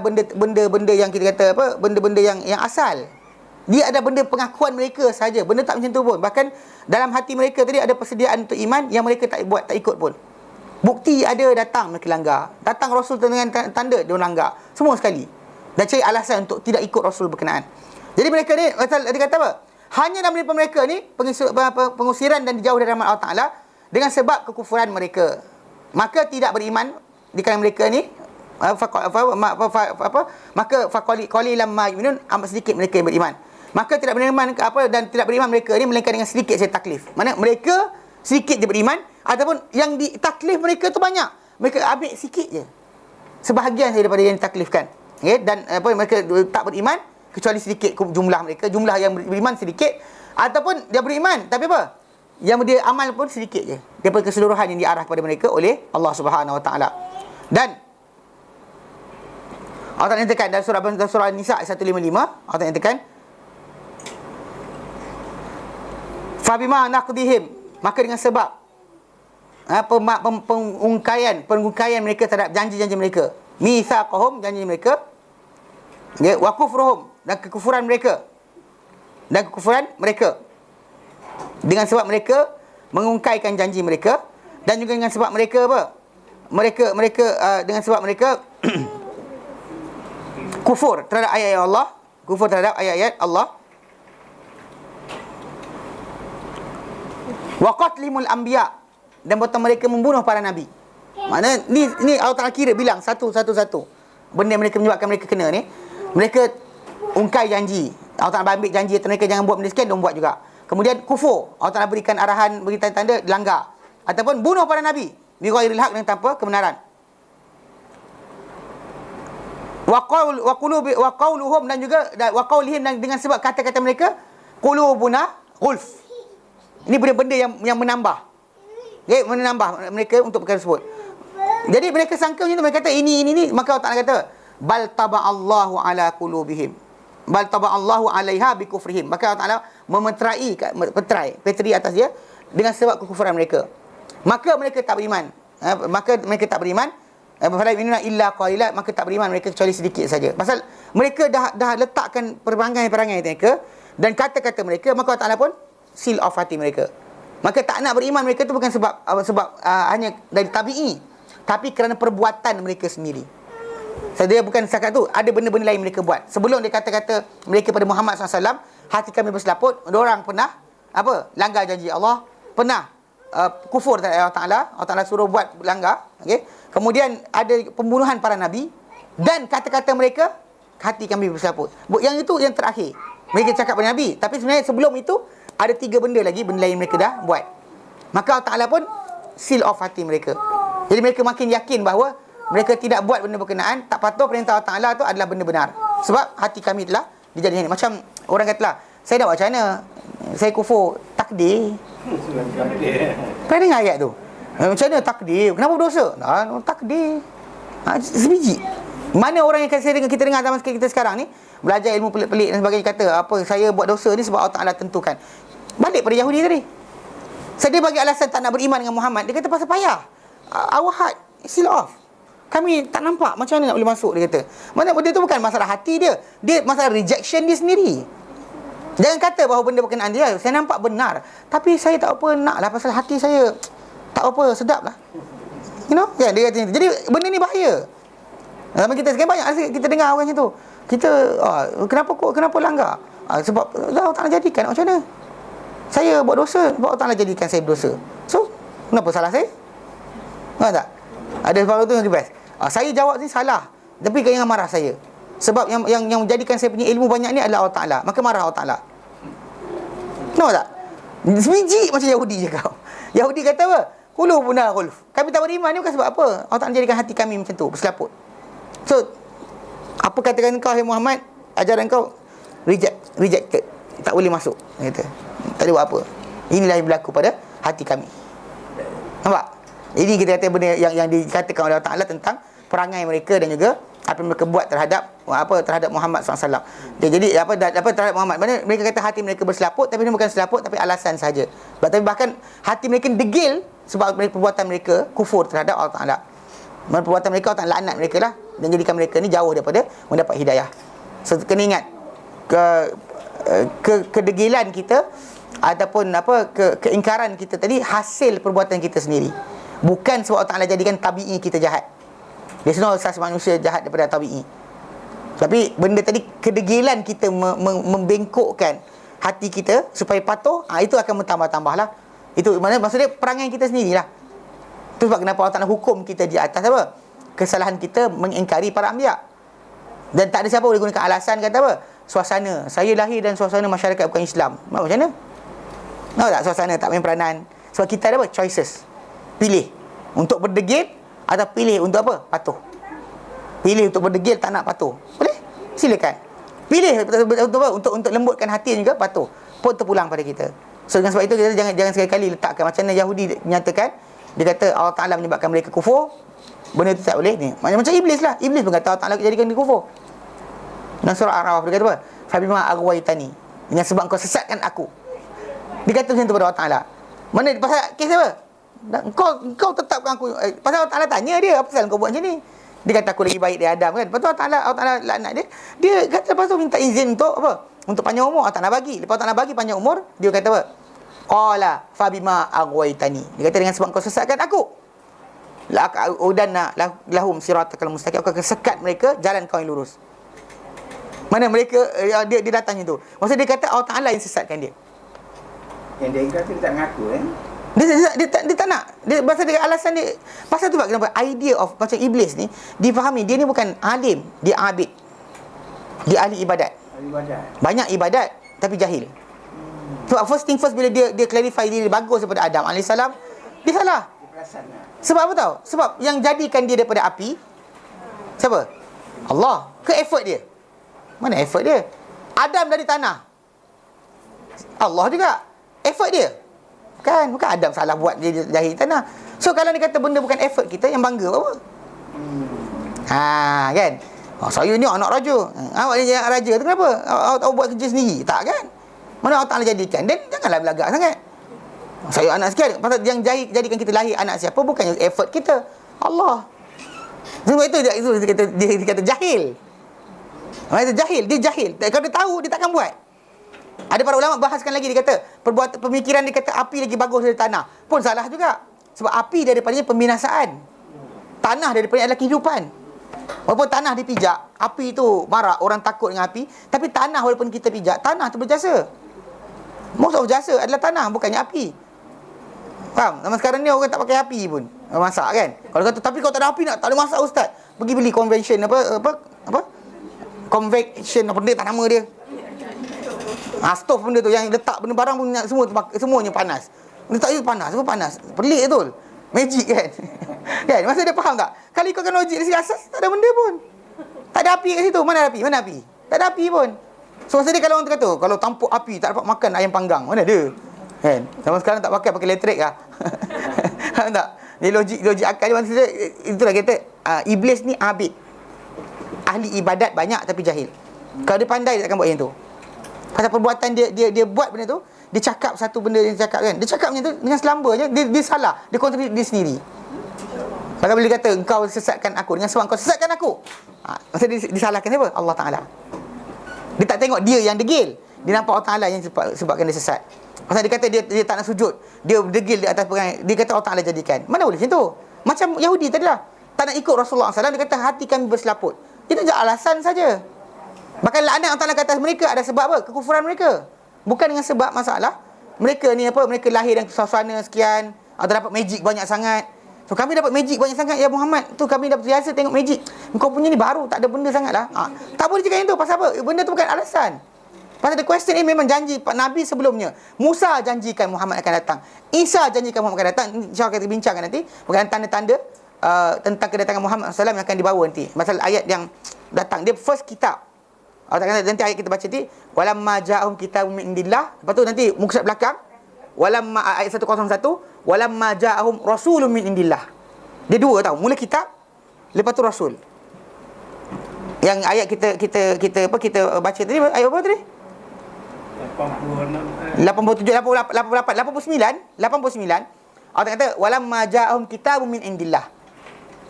benda-benda yang kita kata apa, benda-benda yang asal. Dia ada benda pengakuan mereka saja. Benda tak macam tu pun. Bahkan dalam hati mereka tadi ada persediaan untuk iman yang mereka tak ikut pun. Bukti ada datang mereka langgar. Datang Rasul dengan tanda dia langgar. Semua sekali. Dan cari alasan untuk tidak ikut Rasul berkenaan. Jadi mereka ni dia kata apa? Hanya dalam menimpa mereka ni pengusiran dan dijauh dari rahmat Allah Taala dengan sebab kekufuran mereka. Maka tidak beriman di kalangan mereka ni maka qalilan ma yu'minun, amat sedikit mereka yang beriman. Maka tidak beriman dan tidak beriman mereka ni melainkan dengan sedikit saja taklif. Mana mereka sedikit dia beriman ataupun yang ditaklif mereka tu banyak. Mereka ambil sikit je. Sebahagian saja daripada yang ditaklifkan. Okay? Dan mereka tak beriman kecuali sedikit jumlah mereka, jumlah yang beriman sedikit, ataupun dia beriman tapi apa? Yang dia amal pun sedikit je daripada keseluruhan yang diarah kepada mereka oleh Allah Subhanahu Wa Taala. Dan Allah Taala nyatakan dalam surah Nisa ayat 155, Allah Taala nyatakan fabima naqdihim, maka dengan sebab pengungkaian mereka terhadap janji-janji mereka, mitsaqahum, janji mereka, wa kufruhum, dan kekufuran mereka dengan sebab mereka mengungkaikan janji mereka, dan juga dengan sebab mereka dengan sebab mereka kufur terhadap ayat-ayat Allah, kufur terhadap ayat-ayat Allah, wa qatlimul anbiya, dan mereka membunuh para nabi. Maknanya ni Allah Ta'ala kira bilang satu benda yang mereka menyebabkan mereka kena ni. Mereka ungkai janji. Allah Ta'ala ambil janji atas mereka, jangan buat benda sekian, diorang buat juga. Kemudian kufur, Allah Ta'ala berikan arahan, beri tanda-tanda, langgar. Ataupun bunuh para Nabi bighairil haq, dengan tanpa kebenaran. Wa qauluhum, dan juga wa qaulihim, dan dengan sebab kata-kata mereka, qulubuna ghulf. Ini benda-benda yang menambah. Okay, menambah mereka untuk perkara tersebut. Jadi mereka sangka macam tu, mereka kata ini, maka Allah Ta'ala kata bal taba'allahu ala qulubihim, bal taba'allahu 'alaiha bi kufrihim. Maka Allah Ta'ala petri atas dia dengan sebab kekufuran mereka. Maka mereka tak beriman. Fala yu'minuna illa qalila, maka tak beriman mereka kecuali sedikit saja. Pasal mereka dah letakkan perangai-perangai mereka dan kata-kata mereka, maka Allah Ta'ala pun seal off hati mereka. Maka tak nak beriman mereka tu bukan sebab hanya dari tabi'i, tapi kerana perbuatan mereka sendiri. Dia bukan setakat tu, ada benda-benda lain mereka buat. Sebelum dia kata-kata mereka pada Muhammad SAW, hati kami berselaput, orang pernah langgar janji Allah, pernah kufur terhadap Allah Ta'ala. Allah Ta'ala suruh buat langgar, okay? Kemudian ada pembunuhan para Nabi, dan kata-kata mereka, hati kami berselaput. Yang itu yang terakhir mereka cakap pada Nabi. Tapi sebenarnya sebelum itu ada 3 benda lagi, benda lain mereka dah buat. Maka Allah Ta'ala pun seal off hati mereka. Jadi mereka makin yakin bahawa mereka tidak buat benda berkenaan, tak patuh perintah Allah Ta'ala tu adalah benda benar. Sebab hati kami telah dijadikan ini. Macam orang katalah, saya nak buat macam mana? Saya kufur takdir. Pernah dengar ayat tu? Macam mana takdir? Kenapa berdosa? Takdir. Sebiji. Mana orang yang kita dengar zaman kita sekarang ni, belajar ilmu pelik-pelik dan sebagainya, kata saya buat dosa ni sebab Allah Ta'ala tentukan. Balik pada Yahudi tadi. Saya dia bagi alasan tak nak beriman dengan Muhammad. Dia kata pasal payah. Our heart seal off. Kami tak nampak macam mana nak boleh masuk, dia kata. Mana benda tu bukan masalah hati dia. Dia masalah rejection dia sendiri. Jangan kata bahawa benda berkenaan dia, saya nampak benar, tapi saya tak apa nak lah, pasal hati saya tak apa, sedap lah. You know? Ya, dia kata. Jadi benda ni bahaya. Dalam kita sekarang banyak kita dengar orang macam tu. Kita kenapa langgar? Sebab Allah Ta'ala jadikan. Macam mana? Saya buat dosa, sebab Allah Ta'ala jadikan saya berdosa. So, kenapa salah saya? Faham tak? Ada sebab tu yang best. Saya jawab ni salah, tapi jangan marah saya. Sebab yang menjadikan saya punya ilmu banyak ni adalah Allah Ta'ala. Maka marah Allah Ta'ala. Nampak tak? Sebiji macam Yahudi je kau. Yahudi kata apa? Qulubuna ghulf. Kami tak beriman ni bukan sebab apa? Allah Ta'ala jadikan hati kami macam tu, berselaput. So, apa katakan kau, hai Muhammad, ajaran kau rejected, tak boleh masuk, kata. Tak boleh buat apa. Inilah yang berlaku pada hati kami. Nampak? Ini kita kata benda yang dikatakan oleh Allah Ta'ala tentang perangai mereka dan juga apa yang mereka buat terhadap Muhammad SAW. Jadi terhadap Muhammad, mana mereka kata hati mereka berselaput, tapi ini bukan selaput, tapi alasan saja. Tapi bahkan hati mereka degil sebab perbuatan mereka kufur terhadap Allah Ta'ala. Perbuatan mereka, Allah Ta'ala laknat mereka lah, dan jadikan mereka ni jauh daripada mendapat hidayah. So, kena ingat kedegilan kita ataupun keingkaran kita tadi hasil perbuatan kita sendiri. Bukan sebab Allah Ta'ala jadikan tabi'i kita jahat. Dia sebenarnya asas manusia jahat daripada tabi'i. Tapi benda tadi, kedegilan kita membengkokkan hati kita supaya patuh, itu akan bertambah-tambah lah. Itu maksudnya perangai kita sendirilah. Itu sebab kenapa Allah Ta'ala hukum kita di atas apa? Kesalahan kita mengingkari para anbiya. Dan tak ada siapa boleh gunakan alasan kata apa? Suasana, saya lahir dan suasana masyarakat bukan Islam. Macam mana? Tahu tak, suasana tak main peranan. Sebab kita ada apa? Choices. Pilih untuk berdegil atau pilih untuk apa? Patuh. Pilih untuk berdegil, tak nak patuh. Boleh? Silakan. Pilih untuk apa? Untuk lembutkan hati juga patuh. Pun terpulang pada kita. So dengan sebab itu kita jangan sekali-kali letakkan macam mana Yahudi menyatakan, dia kata Allah Ta'ala menyebabkan mereka kufur. Benda itu tak boleh ni. Macam iblis lah. Iblis pun kata Allah Ta'ala jadikan dia kufur. Dalam surah Ar-Ra'af dia kata apa? Fabima aghwaytani, dengan sebab kau sesatkan aku. Dia kata macam tu pada Allah Ta'ala. Mana pasal kes apa? Kau tetapkan aku. Pasal Allah Ta'ala tanya dia, apa pasal kau buat macam ni? Dia kata aku lagi baik dari Adam kan. Lepas tu Allah Ta'ala laknat dia. Dia kata lepas tu minta izin untuk apa? Untuk panjang umur. Allah Ta'ala bagi. Lepas Allah Ta'ala bagi panjang umur, dia kata apa? Qala fabima aghwaytani. Dia kata dengan sebab kau sesatkan aku, la'udanna lahum siratakal mustaqim. Aku akan sekat mereka jalan kau yang lurus. Mana mereka dia datang itu. Maksud dia kata Allah Ta'ala yang sesatkan dia. Yang dia kata dia tak mengaku Dia tak nak. Dia pasal dia alasan dia. Pasal tu sebab kenapa idea of macam iblis ni difahami dia ni bukan alim, dia abid. Dia ahli ibadat. Banyak ibadat tapi jahil. Sebab first thing first bila dia clarify dia bagus daripada Adam AS, dia salah. Sebab apa tahu? Sebab yang jadikan dia daripada api siapa? Allah. Ke effort dia? Mana effort dia? Adam dari tanah. Allah juga. Effort dia. Bukan Adam salah buat dia jahil tanah. So kalau dia kata benda bukan effort kita, yang bangga apa? Kan? Saya ni anak raja. Awak ni anak raja tu kenapa? Awak buat kerja sendiri. Tak kan? Mana Allah Ta'ala jadikan? Dan janganlah belagak sangat. Saya anak sekian. Pasal yang jadikan kita lahir anak siapa, bukannya effort kita, Allah. Sebab itu dia kata jahil. Dia jahil. Kalau dia tahu, dia takkan buat. Ada para ulama bahaskan lagi, dia kata pemikiran dia kata api lagi bagus dari tanah pun salah juga. Sebab api daripadanya pembinasaan, tanah daripadanya adalah kehidupan. Walaupun tanah dipijak, api tu marah, orang takut dengan api. Tapi tanah walaupun kita pijak, tanah tu berjasa. Most of jasa adalah tanah, bukannya api. Faham? Zaman sekarang ni orang tak pakai api pun masak kan. Kalau kata tapi kalau tak ada api tak ada masak ustaz. Pergi beli convention apa convection apa benda tak nama dia. Stove benda tu yang letak benda barang pun semuanya panas. Letak itu panas, semua panas. Pelik betul. Magic kan. Kan? Masa dia faham tak? Kalau ikutkan logik dari segi asas tak ada benda pun. Tak ada api kat situ. Mana ada api? Tak ada api pun. So masa dia kalau orang kata kalau tanpa api tak dapat makan ayam panggang. Mana ada? Kan? Zaman sekarang tak pakai elektrik lah. Faham tak? Dia logik akal dia maksudnya itulah kata iblis ni abid. Ahli ibadat banyak tapi jahil. Kalau dia pandai dia takkan buat yang tu. Pasal perbuatan dia buat benda tu, dia cakap satu benda yang dia cakap kan. Dia cakap macam tu dengan selamba je, dia salah, dia kontradiksi dia sendiri. Maka bila dia kata engkau sesatkan aku, dengan sebab engkau sesatkan aku. Maksud dia disalahkan siapa? Allah Taala. Dia tak tengok dia yang degil. Dia nampak Allah Taala yang sebabkan dia sesat. Pasal dia kata dia tak nak sujud, dia degil di atas perangai. Dia kata Allah Taala jadikan. Mana boleh macam tu? Macam Yahudi tadi lah. Tak nak ikut Rasulullah SAW, dia kata hati kami berselaput. Itu je alasan saja. Bahkan laknat Allah Ta'ala kata mereka ada sebab apa? Kekufuran mereka. Bukan dengan sebab masalah mereka ni apa, mereka lahir dalam suasana sekian atau dapat magic banyak sangat. So kami dapat magic banyak sangat ya Muhammad. Tu kami dapat biasa tengok magic. Kau punya ni baru, tak ada benda sangat lah. Tak boleh cakap yang tu. Pasal apa? Benda tu bukan alasan. Pasal the question ni memang janji Nabi sebelumnya. Musa janjikan Muhammad akan datang. Isa janjikan Muhammad akan datang. InsyaAllah kita bincangkan nanti. Bukan tanda-tanda tentang kedatangan Muhammad SAW yang akan dibawa nanti. Masalah ayat yang datang. Dia first kitab. Nanti ayat kita baca nanti walamma ja'ahum kitabun min indillah. Lepas tu nanti muka surat belakang walamma ayat 101 walamma ja'ahum rasulun min indillah. Dia dua tau. Mula kitab, lepas tu rasul. Yang ayat kita baca tadi ayat apa tadi? 87 89 Allah kata walamma ja'ahum kitabun min indillah.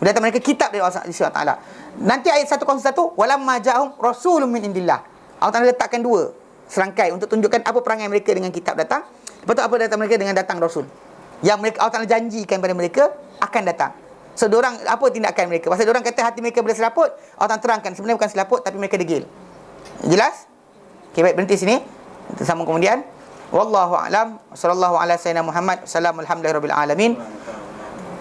Datang mereka kitab dari Allah Taala. Nanti ayat 101 walamma ja'ahum rasulun min indillah. Allah Taala letakkan dua serangkai untuk tunjukkan apa perangai mereka dengan kitab datang. Lepas tu apa datang mereka dengan datang rasul. Yang mereka Allah Taala janjikan pada mereka akan datang. So diorang apa tindakan mereka? Pasal diorang kata hati mereka berselaput, Allah Taala terangkan sebenarnya bukan selaput tapi mereka degil. Jelas? Okey, baik, berhenti sini. Kita sambung kemudian. Wallahu a'lam. Sallallahu ala sayyidina Muhammad. Alhamdulillahirabbil alamin.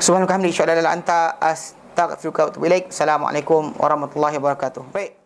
Subhanaka hamdika asyhadu an la ilaha illa anta astaghfiruka wa atubu ilaik. Assalamualaikum warahmatullahi wabarakatuh. Baik.